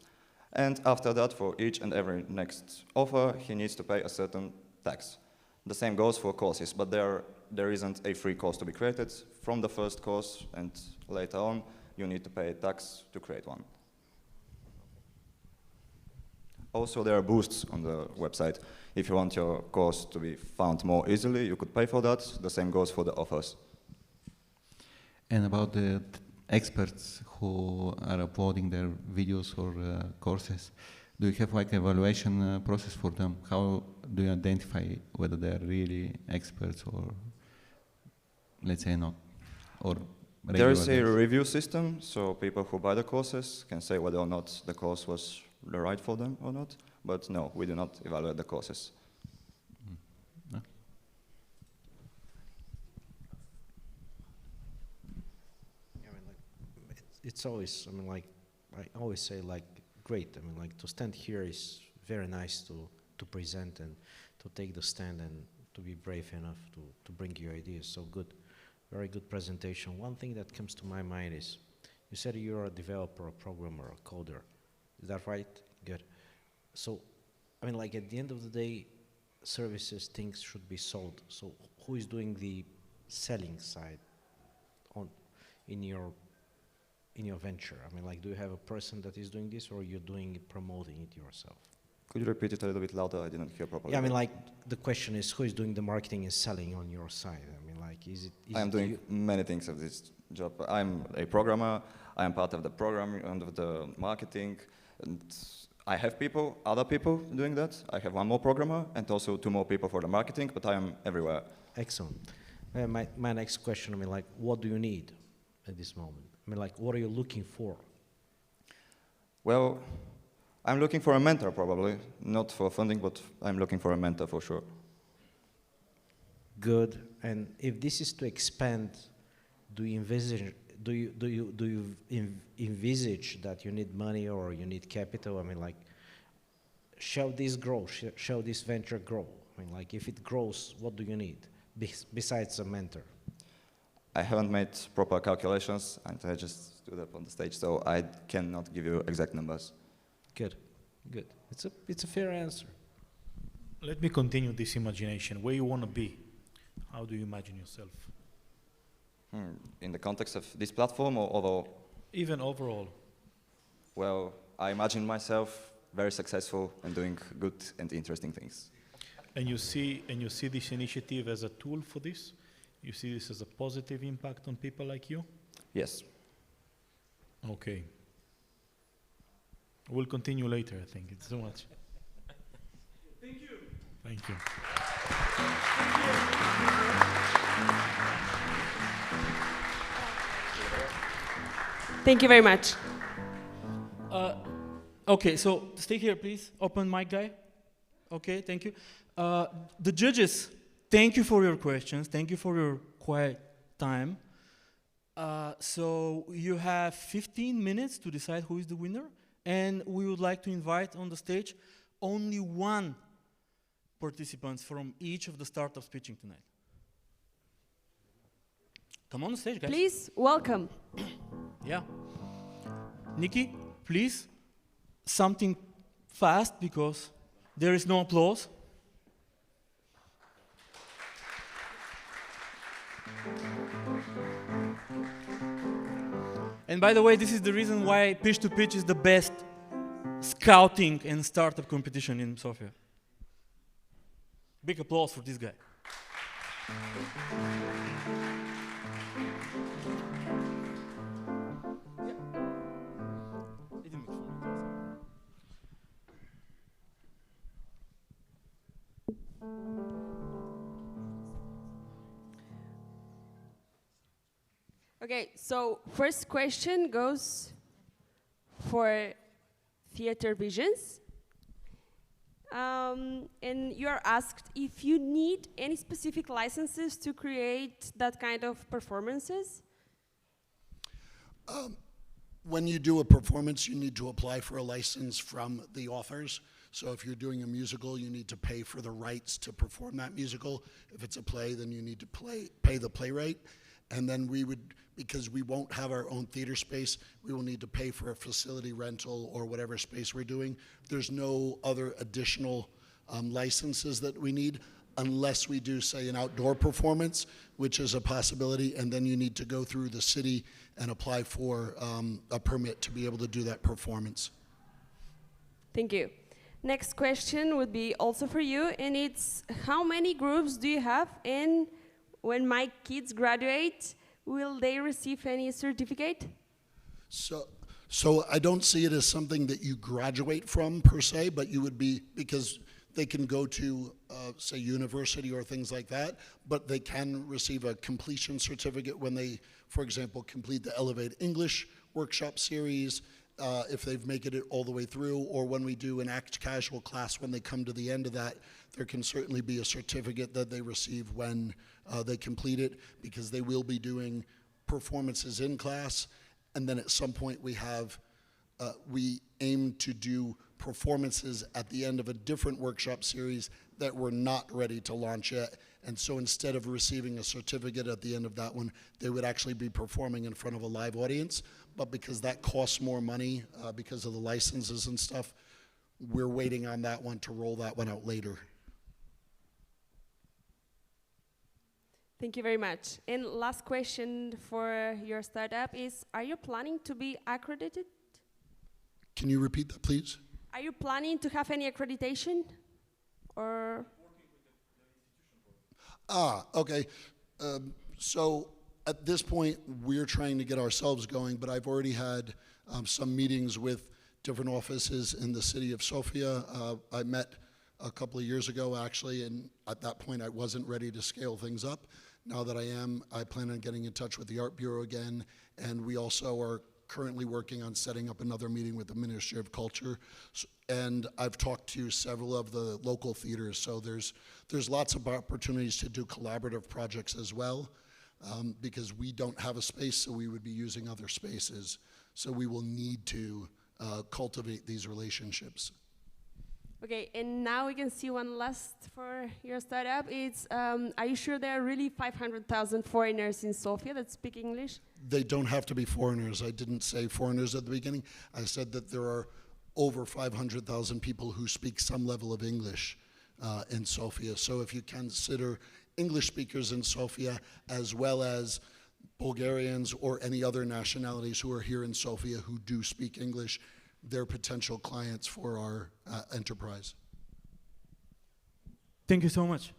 And after that, for each and every next offer, he needs to pay a certain tax. The same goes for courses, but there isn't a free course to be created. From the first course and later on, you need to pay a tax to create one. Also, there are boosts on the website. If you want your course to be found more easily, you could pay for that. The same goes for the offers. And about the experts who are uploading their videos or courses, do you have like evaluation process for them? How do you identify whether they are really experts or, let's say, not? Or there is a review system, so people who buy the courses can say whether or not the course was the right for them or not. But no, we do not evaluate the courses. No. Yeah, I mean, like, it's always, I mean, like, I always say, like, great. I mean, like, to stand here is very nice to present and to take the stand and to be brave enough to bring your ideas. So good, very good presentation. One thing that comes to my mind is, you said you're a developer, a programmer, a coder. Is that right? Good. So, I mean, like, at the end of the day, services, things should be sold. So who is doing the selling side in your venture? I mean, like, do you have a person that is doing this, or you're doing it, promoting it yourself? Could you repeat it a little bit louder? I didn't hear properly. Yeah, I mean, like, the question is, who is doing the marketing and selling on your side? I mean, like, is it I'm doing many things of this job. I'm a programmer. I am part of the program and of the marketing. And I have other people doing that. I have one more programmer and also 2 more people for the marketing, but I am everywhere. Excellent. My next question, I mean, like, what do you need at this moment? I mean, like, what are you looking for? Well, I'm looking for a mentor probably, not for funding, but I'm looking for a mentor for sure. Good. And if this is to expand, do you envisage that you need money or you need capital? I mean, like, shall this grow? Shall this venture grow? I mean, like, if it grows, what do you need besides a mentor? I haven't made proper calculations, and I just stood up on the stage, so I cannot give you exact numbers. Good, good. It's a fair answer. Let me continue this imagination. Where you want to be? How do you imagine yourself? In the context of this platform or overall? Even overall. Well, I imagine myself very successful and doing good and interesting things. And you see this initiative as a tool for this? You see this as a positive impact on people like you? Yes. Okay. We'll continue later, I think. It's too much. Thank you. Thank you. Thank you very much. Okay, so stay here, please. Open mic guy. Okay, thank you. The judges, thank you for your questions. Thank you for your quiet time. So you have 15 minutes to decide who is the winner. And we would like to invite on the stage only 1 participant from each of the startups pitching tonight. Come on the stage, guys. Please, welcome. Yeah. Nikki, please, something fast because there is no applause. And by the way, this is the reason why Pitch2Pitch is the best scouting and startup competition in Sofia. Big applause for this guy. Okay, so first question goes for Theater Visions. And you are asked if you need any specific licenses to create that kind of performances. When you do a performance, you need to apply for a license from the authors. So if you're doing a musical, you need to pay for the rights to perform that musical. If it's a play, then you need to pay the playwright. And then we would, because we won't have our own theater space, we will need to pay for a facility rental or whatever space we're doing. There's no other additional licenses that we need unless we do, say, an outdoor performance, which is a possibility, and then you need to go through the city and apply for a permit to be able to do that performance. Thank you. Next question would be also for you, and it's how many groups do you have, and when my kids graduate, will they receive any certificate? So I don't see it as something that you graduate from per se, but you would be, because they can go to, say, university or things like that, but they can receive a completion certificate when they, for example, complete the Elevate English workshop series, if they've made it all the way through, or when we do an Act Casual class, when they come to the end of that, there can certainly be a certificate that they receive when they complete it, because they will be doing performances in class, and then at some point we aim to do performances at the end of a different workshop series that we're not ready to launch yet. And so instead of receiving a certificate at the end of that one, they would actually be performing in front of a live audience. But because that costs more money because of the licenses and stuff, we're waiting on that one to roll that one out later. Thank you very much. And last question for your startup is, are you planning to be accredited? Can you repeat that, please? Are you planning to have any accreditation? Or? Okay. So at this point, we're trying to get ourselves going, but I've already had some meetings with different offices in the city of Sofia. I met a couple of years ago, actually, and at that point, I wasn't ready to scale things up. Now that I am, I plan on getting in touch with the Art Bureau again, and we also are currently working on setting up another meeting with the Ministry of Culture. And I've talked to several of the local theaters, so there's lots of opportunities to do collaborative projects as well, because we don't have a space, so we would be using other spaces. So we will need to cultivate these relationships. Okay, and now we can see one last for your startup. It's, are you sure there are really 500,000 foreigners in Sofia that speak English? They don't have to be foreigners. I didn't say foreigners at the beginning. I said that there are over 500,000 people who speak some level of English in Sofia. So if you consider English speakers in Sofia as well as Bulgarians or any other nationalities who are here in Sofia who do speak English, they're potential clients for our enterprise. Thank you so much.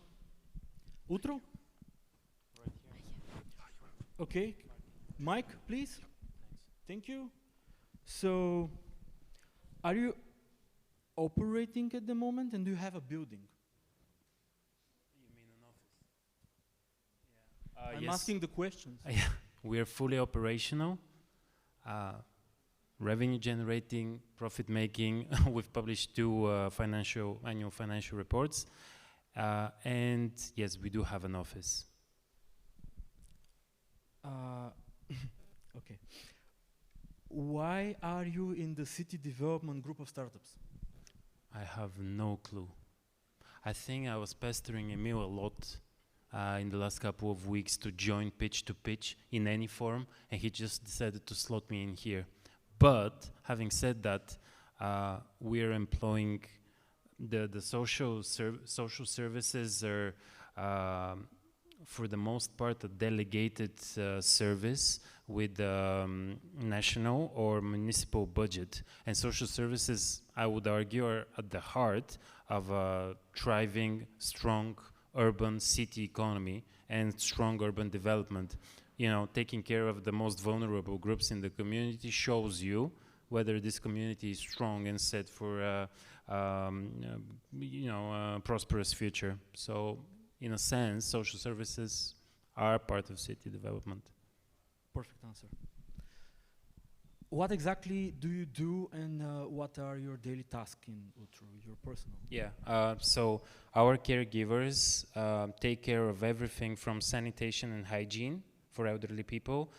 Outro? Okay. Mike, please. Thank you. So, are you operating at the moment, and do you have a building? You mean an office? I'm yes. asking the questions. Yeah, we are fully operational. Revenue generating, profit making. We've published 2 annual financial reports. And yes, we do have an office. Okay. Why are you in the city development group of startups? I have no clue. I think I was pestering Emil a lot in the last couple of weeks to join Pitch2Pitch in any form, and he just decided to slot me in here. But having said that, we are employing the social services are for the most part a delegated service with national or municipal budget, and social services, I would argue, are at the heart of a thriving, strong urban city economy and strong urban development. You know, taking care of the most vulnerable groups in the community shows you whether this community is strong and set for a prosperous future. So, in a sense, social services are part of city development. Perfect answer. What exactly do you do, and what are your daily tasks in Utru, your personal? Yeah, so our caregivers take care of everything from sanitation and hygiene for elderly people,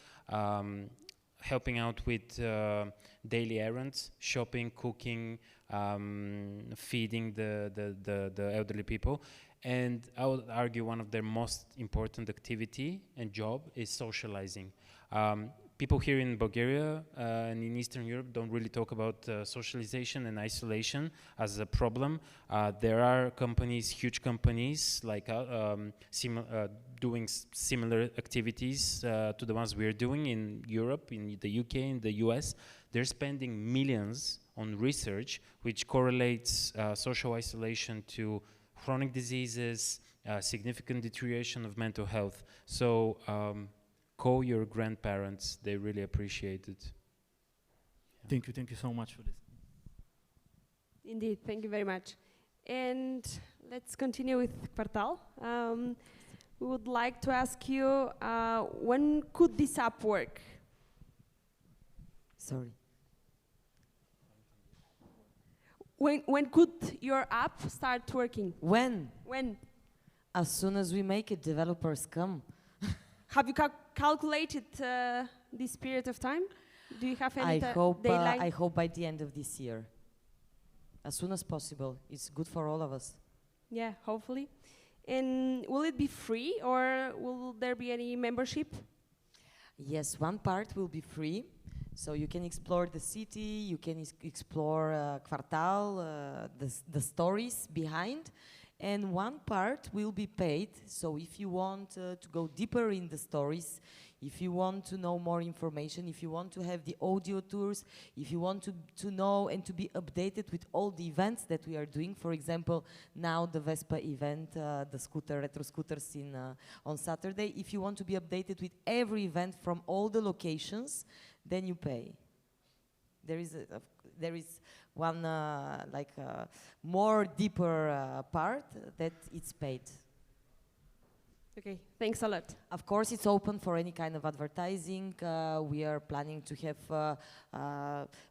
helping out with daily errands, shopping, cooking, feeding the elderly people. And I would argue one of their most important activity and job is socializing. People here in Bulgaria and in Eastern Europe don't really talk about socialization and isolation as a problem. There are companies, huge companies, like doing similar activities to the ones we're doing in Europe, in the UK, in the US. They're spending millions on research which correlates social isolation to chronic diseases, significant deterioration of mental health. So call your grandparents, they really appreciate it. Thank you so much for this. Indeed, thank you very much. And let's continue with Kvartal. We would like to ask you, when could this app work? Sorry. When could your app start working? When? When? As soon as we make it, developers come. Have you calculated this period of time? Do you have any deadline? I hope by the end of this year. As soon as possible. It's good for all of us. Yeah, hopefully. And will it be free or will there be any membership? Yes, one part will be free. So you can explore the city, you can explore Kvartal, the stories behind. And one part will be paid. So if you want to go deeper in the stories, if you want to know more information, if you want to have the audio tours, if you want to know and to be updated with all the events that we are doing, for example, now the Vespa event, the retro scooters on Saturday, if you want to be updated with every event from all the locations, then you pay. There is one more deeper part that it's paid. Okay, thanks a lot. Of course, it's open for any kind of advertising. We are planning to have,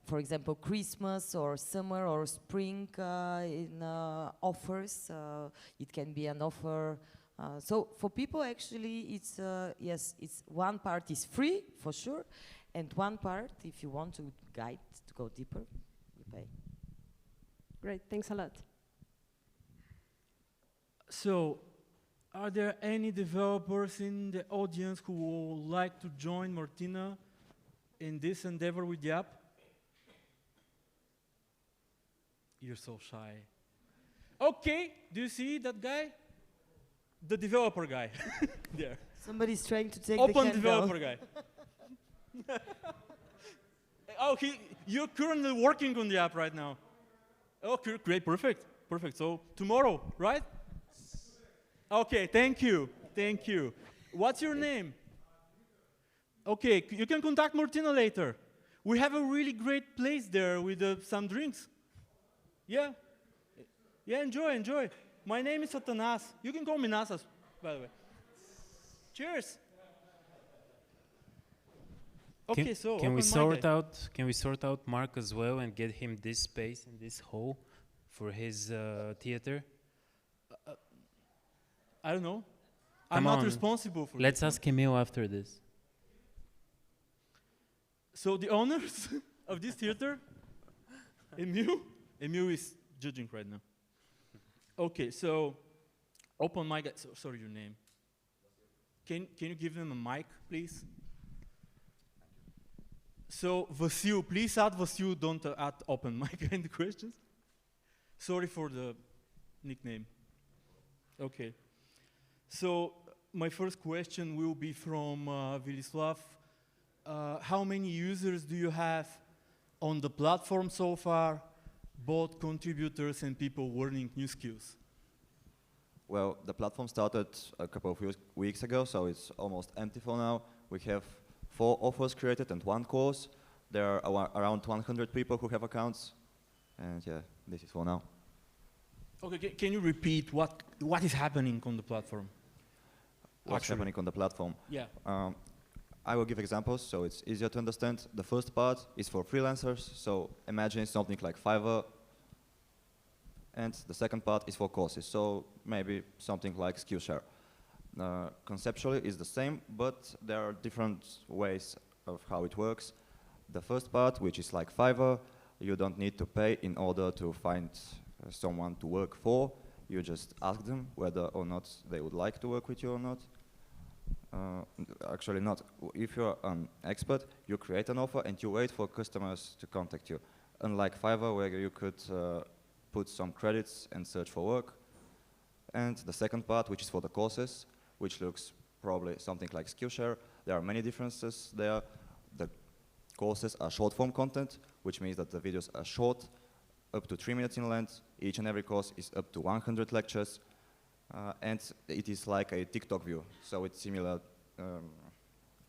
for example, Christmas or summer or spring in offers. It can be an offer. So for people, actually, it's yes, it's one part is free for sure, and one part, if you want to guide to go deeper, you pay. Great, thanks a lot. So, are there any developers in the audience who would like to join Martina in this endeavor with the app? You're so shy. Okay, do you see that guy? The developer guy. There. Somebody's trying to take Open the hand developer down. guy. Oh, you're currently working on the app right now. Okay, great, perfect. So tomorrow, right? Okay, thank you. What's your name? Okay, you can contact Martina later. We have a really great place there with some drinks. Yeah, enjoy. My name is Satanas. You can call me Nasas, by the way. Cheers. Okay, so can we sort out Mark as well and get him this space in this hall for his theater? I don't know. I'm not responsible for Let's ask Emil after this. So the owners of this theater, Emil is judging right now. Okay, so open mic. Sorry, your name. Can you give them a mic, please? So Vasil, please add Vasil. Don't add open mic. Any questions? Sorry for the nickname. Okay. So my first question will be from Vilislav. How many users do you have on the platform so far, both contributors and people learning new skills? Well, the platform started a couple of weeks ago, so it's almost empty for now. We have 4 offers created and 1 course. There are around 100 people who have accounts, and yeah, this is for now. Okay, can you repeat what is happening on the platform? What's happening on the platform? Yeah. I will give examples so it's easier to understand. The first part is for freelancers, so imagine something like Fiverr. And the second part is for courses, so maybe something like Skillshare. Conceptually it's the same, but there are different ways of how it works. The first part, which is like Fiverr, you don't need to pay in order to find someone to work for. You just ask them whether or not they would like to work with you or not. Actually not. If you're an expert, you create an offer and you wait for customers to contact you. Unlike Fiverr, where you could put some credits and search for work. And the second part, which is for the courses, which looks probably something like Skillshare. There are many differences there. The courses are short form content, which means that the videos are short, up to 3 minutes in length. Each and every course is up to 100 lectures. And it is like a TikTok view. So it's similar,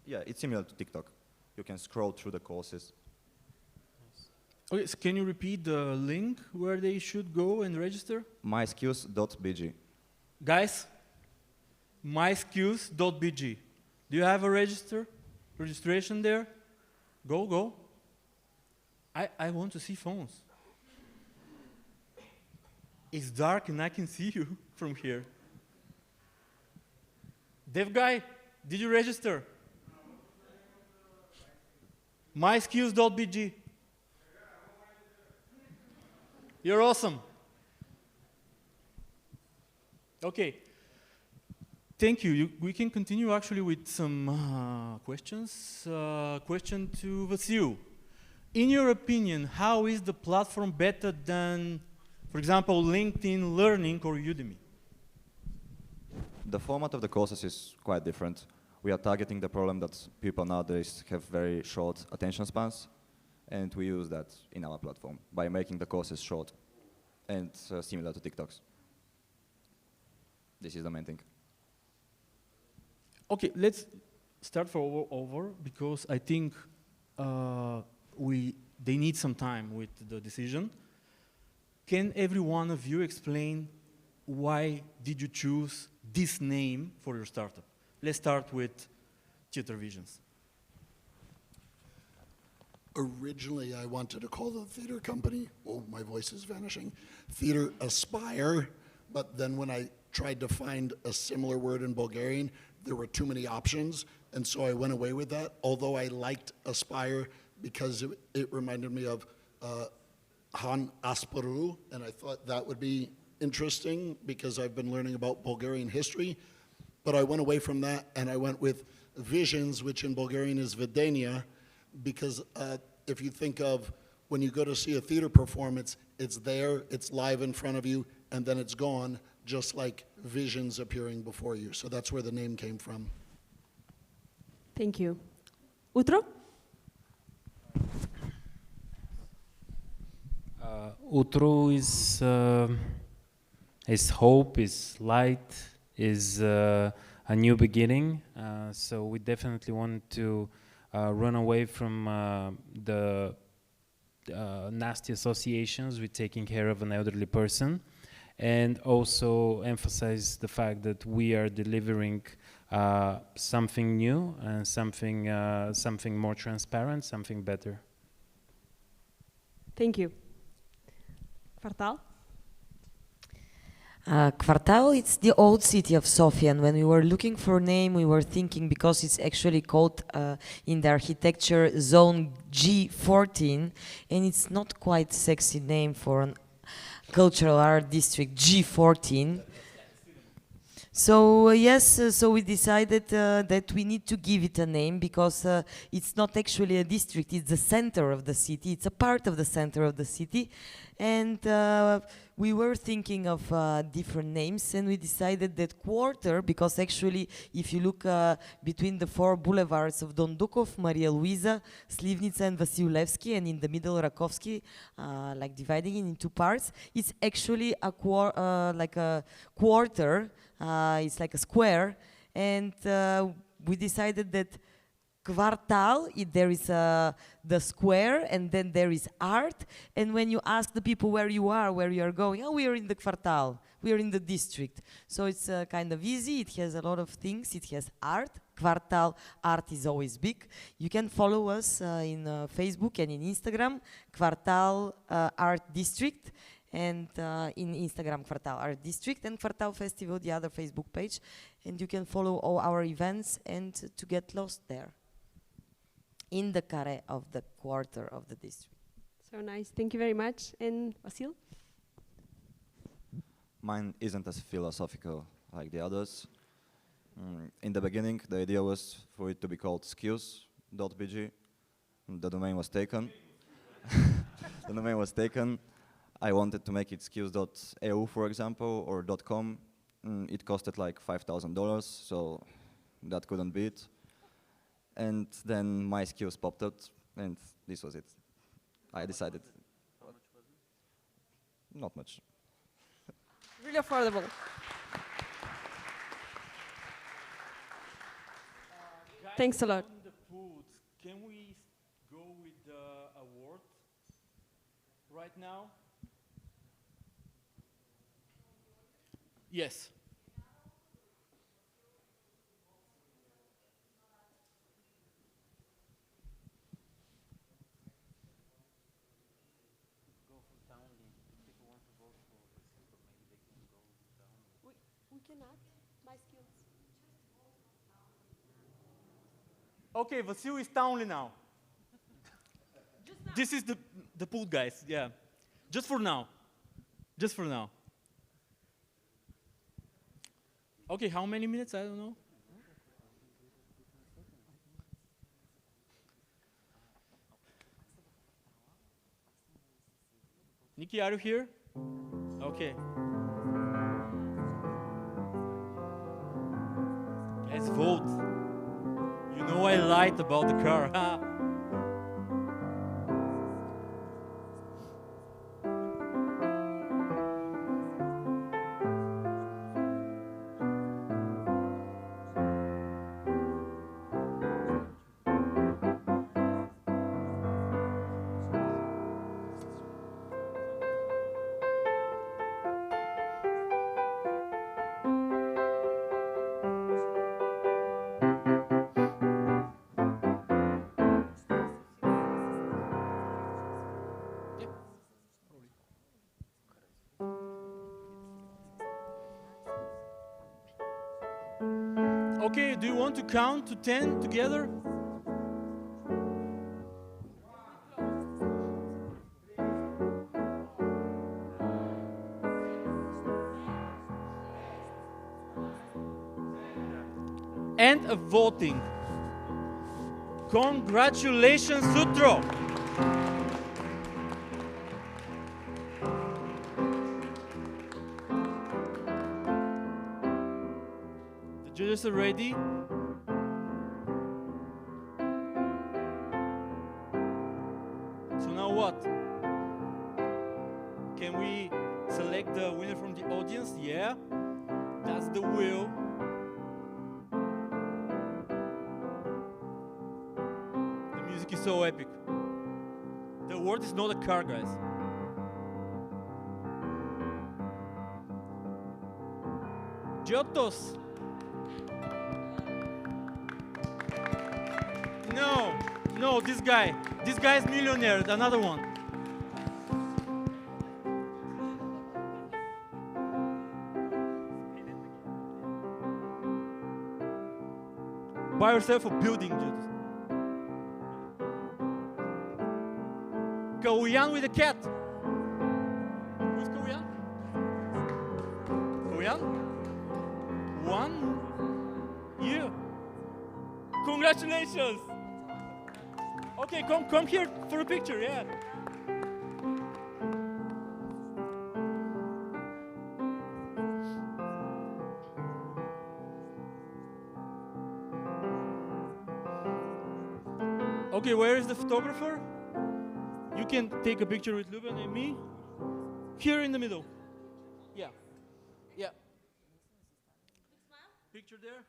it's similar to TikTok. You can scroll through the courses. Okay, so can you repeat the link where they should go and register? myskills.bg. Guys, myskills.bg. Do you have a registration there? Go. I want to see phones. It's dark and I can see you from here. Dev guy, did you register? myskills.bg. You're awesome. Okay. Thank you. We can continue actually with some questions. Question to Vasil. In your opinion, how is the platform better than, for example, LinkedIn Learning or Udemy? The format of the courses is quite different. We are targeting the problem that people nowadays have very short attention spans, and we use that in our platform by making the courses short and similar to TikToks. This is the main thing. Okay, let's start for over because I think they need some time with the decision. Can every one of you explain why did you choose this name for your startup? Let's start with Theater Visions. Originally, I wanted to call the theater company, oh, my voice is vanishing, Theater Aspire, but then when I tried to find a similar word in Bulgarian, there were too many options, and so I went away with that, although I liked Aspire because it reminded me of Han Asparu, and I thought that would be interesting because I've been learning about Bulgarian history, but I went away from that and I went with Visions, which in Bulgarian is Videnia, because if you think of when you go to see a theater performance, it's there, it's live in front of you, and then it's gone, just like visions appearing before you. So that's where the name came from. Thank you. Utro? Utro is hope, is light, is a new beginning. So we definitely want to run away from the nasty associations with taking care of an elderly person, and also emphasize the fact that we are delivering something new and something more transparent, something better. Thank you. Kvartal? Kvartal, it's the old city of Sofia, and when we were looking for a name, we were thinking, because it's actually called in the architecture Zone G14, and it's not quite sexy name for an cultural art district, G14. So so we decided that we need to give it a name because it's not actually a district, it's the center of the city, it's a part of the center of the city. And we were thinking of different names, and we decided that Quarter, because actually if you look between the 4 boulevards of Don Dukov, Maria Luisa, Slivnica and Vasilevsky, and in the middle Rakovsky, like dividing it in 2 parts, it's actually like a quarter, it's like a square, and we decided that Kvartal, there is the square, and then there is art, and when you ask the people where you are going, oh, we are in the Kvartal, we are in the district. So it's kind of easy, it has a lot of things, it has art, Kvartal, art is always big. You can follow us in Facebook and in Instagram, Kvartal Art District, and in Instagram, Kvartal Art District, and Kvartal Festival, the other Facebook page, and you can follow all our events and to get lost there. in the carré of the quarter of the district. So nice. Thank you very much. And Vasil? Mine isn't as philosophical like the others. In the beginning, the idea was for it to be called skills.bg. The domain was taken. The domain was taken. I wanted to make it skills.eu, for example, or .com. It costed like $5,000, so that couldn't be it. And then my skills popped out, and this was it. I decided. How much was it? Not much. Really affordable. Thanks a lot. The food. Can we go with the award right now? Yes. We can add my skills. Okay, Vasil is Townley now. This is the pool guys, yeah. Just for now. Just for now. Okay, how many minutes? I don't know. Nikki, are you here? Okay. Guys, vote. You know I lied about the car, huh? Okay, do you want to count to 10 together? End of voting. Congratulations, Sutro. The judges are ready. So now what? Can we select the winner from the audience? Yeah, that's the wheel. The music is so epic. The award is not a car, guys. Giottos. No, this guy. This guy is millionaire, another one. Buy yourself a building, Giottos. Kauyan with a cat. Who's Kauyan? Kauyan? 1 year. Congratulations. Okay, come here for a picture, yeah. Okay, where is the photographer? You can take a picture with Luben and me. Here in the middle. Yeah. Yeah. Picture there.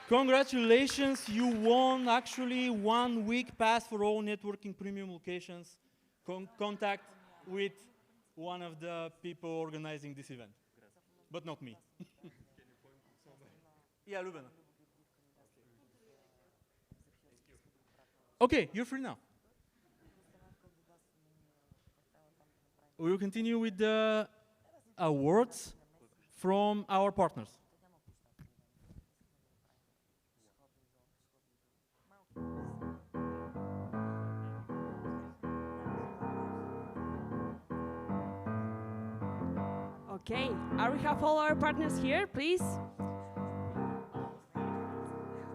Congratulations, you won actually 1 week pass for all networking premium locations. Contact with one of the people organizing this event, but not me. Yeah, Ruben. Okay, you're free now. We will continue with the awards from our partners. Okay, we have all our partners here, please.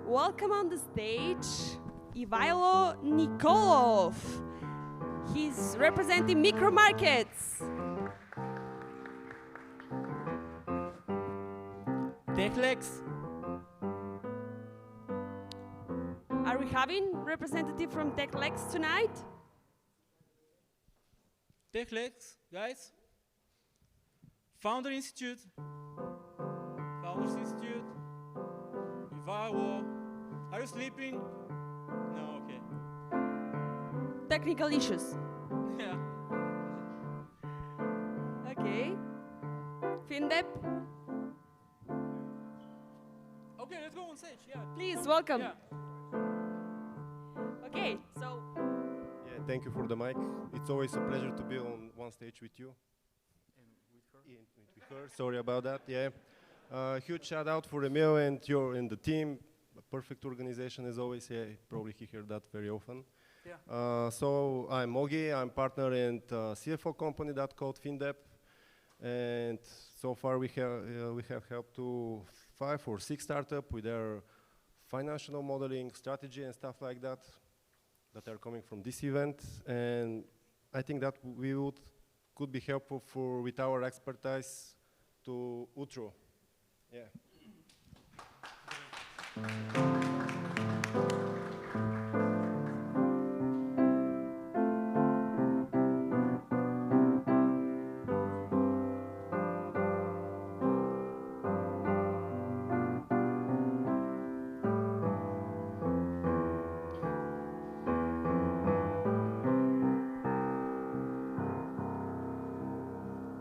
Welcome on the stage, Ivailo Nikolov. He's representing micro markets. TechLex. Are we having representative from TechLex tonight? TechLex, guys. Founder Institute. Founders Institute. Ivailo. Are you sleeping? No, okay. Technical issues. Yeah. Okay. FinDep. Okay, let's go on stage. Yeah. Please, welcome. Yeah. Okay, so. Yeah, thank you for the mic. It's always a pleasure to be on one stage with you. And with her? Yeah, with her. Sorry about that. Yeah. Huge shout out for Emil and the team. A perfect organization as always. Yeah, probably he heard that very often. Yeah. So I'm Ogi. I'm partner in CFO company that called FinDep, and so far we have helped to 5 or 6 startups with their financial modeling strategy and stuff like that are coming from this event. And I think that we could be helpful with our expertise to Utro. Yeah.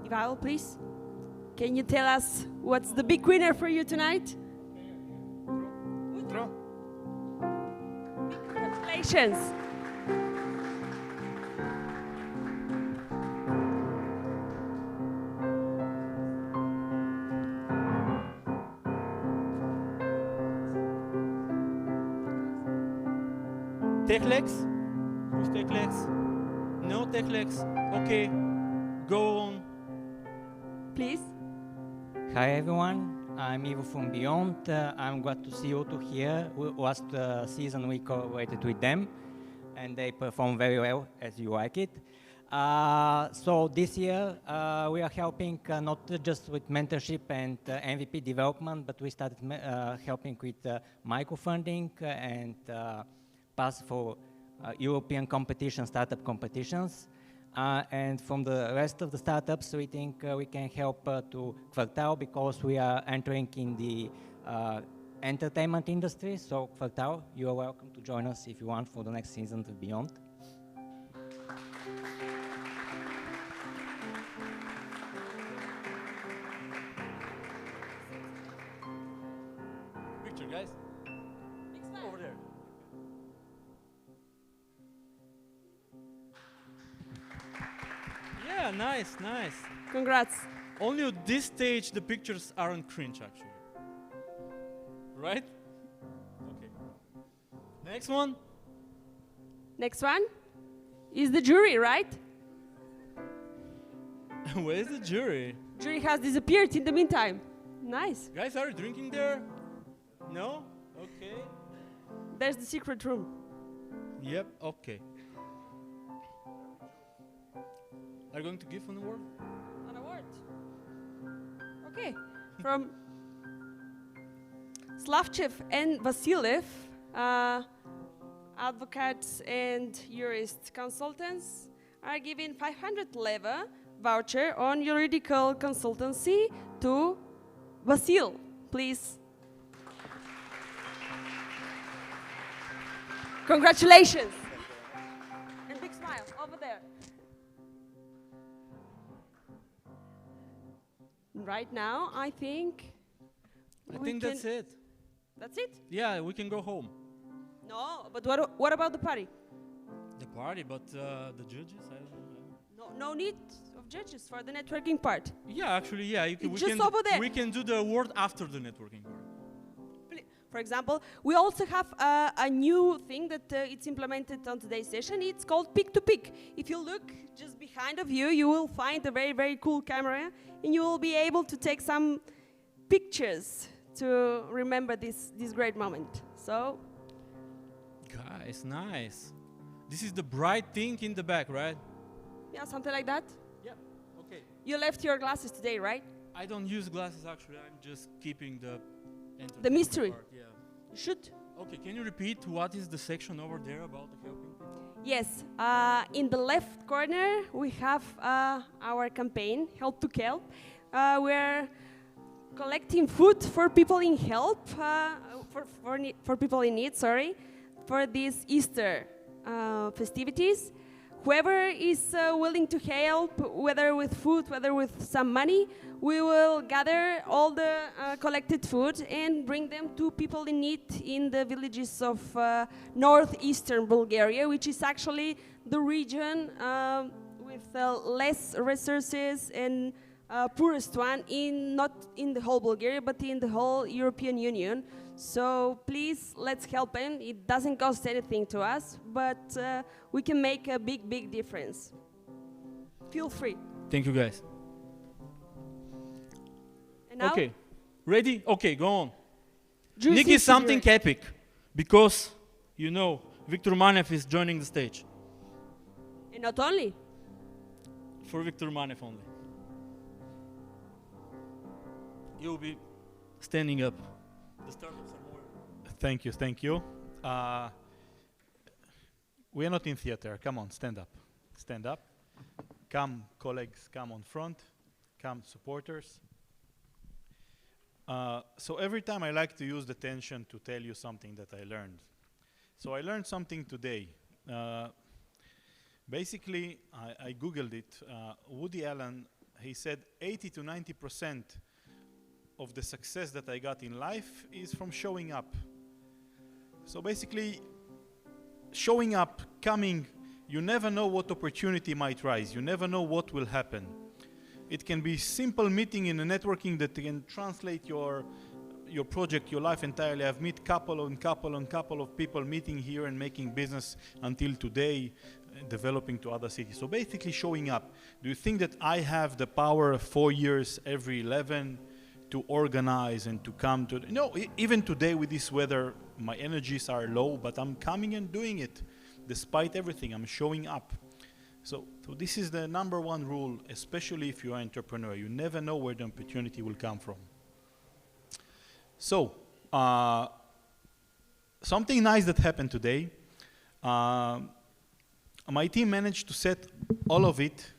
Ivailo, please. Can you tell us what's the big winner for you tonight? Utro. Congratulations. TechLex? Who's TechLex? No TechLex. Okay, go on. Please. Hi everyone, I'm Ivo from Beyond. I'm glad to see you two here. Last season we collaborated with them and they performed very well as you like it. So this year we are helping not just with mentorship and MVP development, but we started helping with microfunding and pass for European competition, startup competitions. And from the rest of the startups, we think we can help to Kvartal because we are entering in the entertainment industry. So Kvartal, you are welcome to join us if you want for the next season to Beyond. Picture, guys. Over there. Yeah, nice, nice. Congrats. Only at this stage the pictures aren't cringe, actually. Right? Okay. Next one. Next one is the jury, right? Where's the jury? Jury has disappeared in the meantime. Nice. Guys, are you drinking there? No? Okay. There's the secret room. Yep, okay. Are you going to give an award? An award. Okay. From Slavchev and Vasilev, advocates and jurist consultants, are giving 500 leva voucher on juridical consultancy to Vasil, please. Congratulations. And big smile over there. Right now, I think that's it. That's it? Yeah, we can go home. No, but what about the party? The party, but the judges, I don't know. No need of judges for the networking part. Yeah, actually, yeah. It's just over there. We can do the award after the networking part. For example, we also have a new thing that it's implemented on today's session. It's called Pick2Pick. If you look just behind of you, you will find a very, very cool camera, and you will be able to take some pictures to remember this great moment. So, guys, nice. This is the bright thing in the back, right? yeah, something like that. Yeah, okay. You left your glasses today, right? I don't use glasses actually, I'm just keeping the mystery. part, yeah. You should. Okay, can you repeat what is the section over there about the helping people? Yes, in the left corner we have our campaign, Help to Help. We're collecting food for people in help, for people in need, sorry, for these Easter festivities. Whoever is willing to help, whether with food, whether with some money, we will gather all the collected food and bring them to people in need in the villages of northeastern Bulgaria, which is actually the region with less resources and poorest one, not in the whole Bulgaria, but in the whole European Union. So please, let's help them. It doesn't cost anything to us, but we can make a big, big difference. Feel free. Thank you, guys. And now? Okay, ready? Okay, go on. Juicy Nikki, something cigarette. epic, because, you know, Viktor Manev is joining the stage. And not only. For Viktor Manev only. You'll be standing up. The startups are more. Thank you, thank you. We are not in theater. Come on, stand up. Stand up. Come, colleagues, come on front. Come, supporters. So every time I like to use the tension to tell you something that I learned. So I learned something today. Basically, I Googled it. Woody Allen, he said 80 to 90% of the success that I got in life is from showing up. So basically, showing up, coming, you never know what opportunity might rise. You never know what will happen. It can be simple meeting in a networking that can translate your project, your life entirely. I've met couple of people meeting here and making business until today, developing to other cities. So basically showing up. Do you think that I have the power of 4 years every 11 to organize and to come to? No, even today with this weather, my energies are low, but I'm coming and doing it. Despite everything, I'm showing up. So this is the #1 rule, especially if you're an entrepreneur. You never know where the opportunity will come from. So, something nice that happened today. My team managed to set all of it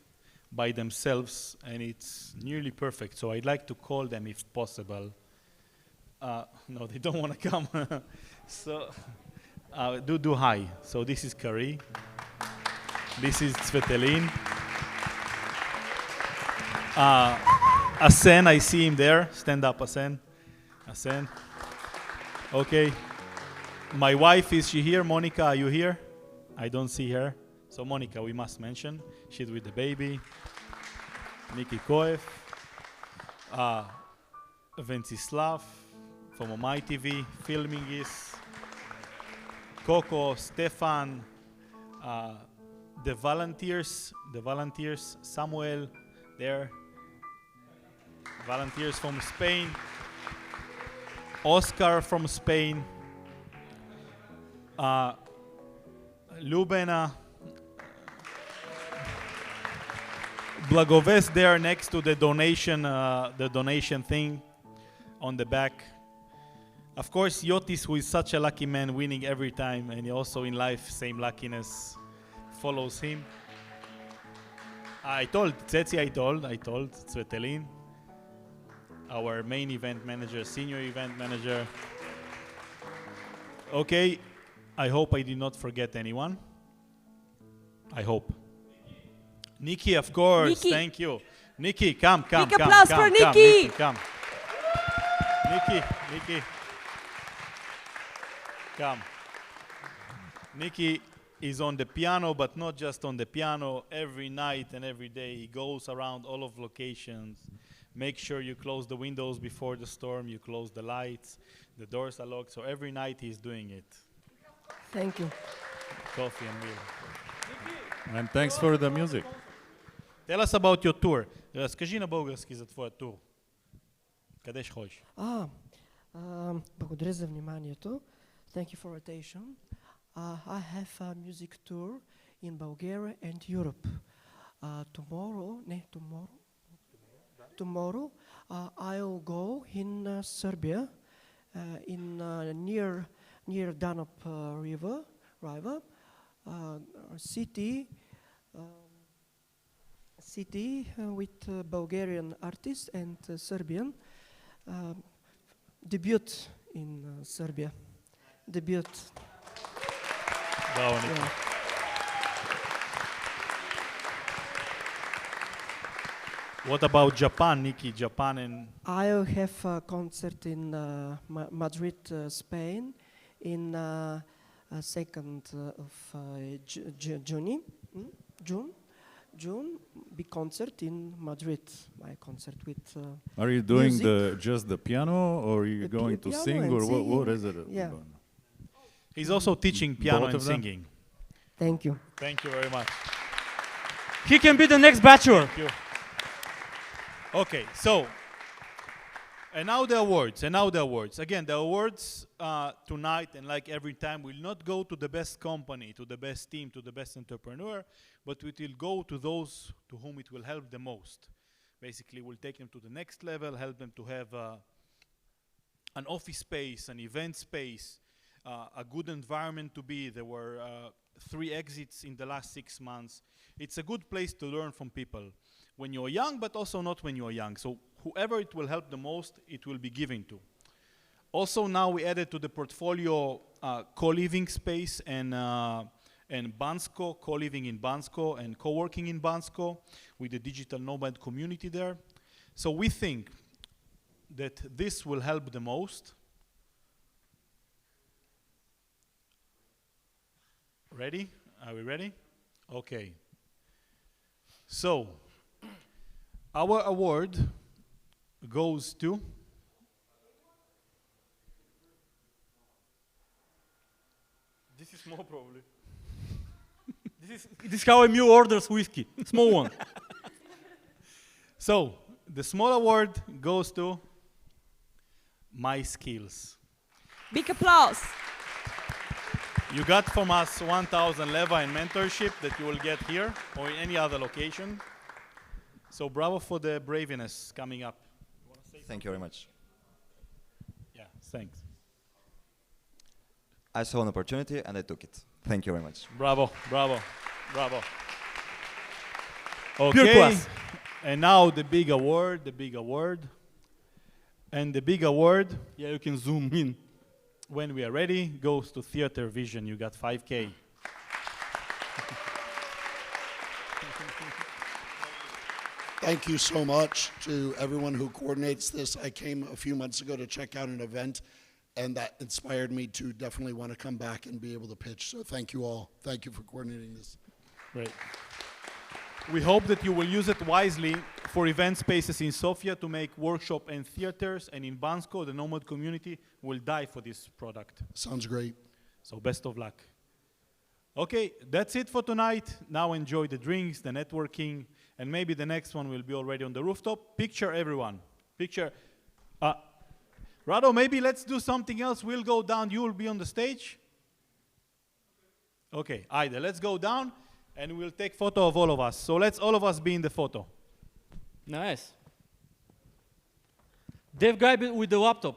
by themselves, and it's nearly perfect. So I'd like to call them if possible. No, they don't want to come. So do hi. So this is Kari. This is Svetelin. Asen, I see him there. Stand up, Asen. Asen. Okay. My wife, is she here? Monica, are you here? I don't see her. So Monica, we must mention. She's with the baby. Nikki Koev. Vencislav from Omai.TV, filming this. Coco, Stefan, the volunteers, Samuel, there. Volunteers from Spain. Oscar from Spain. Lubena. Blagovest there next to the donation thing on the back. Of course, Yotis, who is such a lucky man, winning every time, and also in life, same luckiness follows him. I told Svetelin, our main event manager, senior event manager. Okay, I hope I did not forget anyone. I hope. Nikki, of course, Nikki. Thank you. Nikki, come. Big applause for Nikki. Come. Nikki. Come. Nikki is on the piano, but not just on the piano. Every night and every day, he goes around all of locations, Make sure you close the windows before the storm, you close the lights, the doors are locked, so every night he's doing it. Thank you. Coffee and meal. And thanks for the music. Tell us about your tour. Разкажи на български за твоя тур. Къде ще ходиш? Благодаря за вниманието. Thank you for attention. I have a music tour in Bulgaria and Europe. Tomorrow, I'll go in Serbia, in near Danube river, city with Bulgarian artists and Serbian. Debut in Serbia. Debut. Bravo, Niki. Yeah. What about Japan, Niki? Japan and... I'll have a concert in Madrid, Spain, in 2nd of June, big concert in Madrid. My concert with Are you doing music. just the piano, or are you going to sing, or what is it? Yeah. He's also teaching piano Both and of them? singing. Thank you. Thank you very much. He can be the next bachelor. Thank you. Okay, so, and now the awards, Again, the awards tonight, and like every time, will not go to the best company, to the best team, to the best entrepreneur, but it will go to those to whom it will help the most. Basically, we'll take them to the next level, help them to have an office space, an event space, a good environment to be. There were 3 exits in the last 6 months. It's a good place to learn from people when you're young, but also not when you're young. So whoever it will help the most, it will be given to. Also, now we added to the portfolio co-living space and Bansko, co-living in Bansko and co-working in Bansko with the digital nomad community there. So we think that this will help the most. Ready? Are we ready? Okay. So, our award goes to This is small, probably. This is how Emil orders whiskey. Small one. So, the small award goes to My Skills. Big applause. You got from us 1,000 leva in mentorship that you will get here or in any other location. So bravo for the braveness coming up. Thank you very much. Yeah, thanks. I saw an opportunity and I took it. Thank you very much. Bravo, bravo, bravo. Pure Okay, class. and now the big award, And the big award, yeah, you can zoom in. When we are ready, goes to Theater Vision. You got 5K. Thank you so much to everyone who coordinates this. I came a few months ago to check out an event, and that inspired me to definitely want to come back and be able to pitch. So thank you all. Thank you for coordinating this. Great. We hope that you will use it wisely for event spaces in Sofia to make workshop and theaters, and in Bansko, the Nomad community will die for this product. Sounds great. So best of luck. Okay, that's it for tonight. Now enjoy the drinks, the networking, and maybe the next one will be already on the rooftop. Picture everyone. Picture. Rado, maybe let's do something else. We'll go down. You will be on the stage. Okay, Aida, let's go down. And we'll take photo of all of us. So let's all of us be in the photo. Nice. Dev guy with the laptop.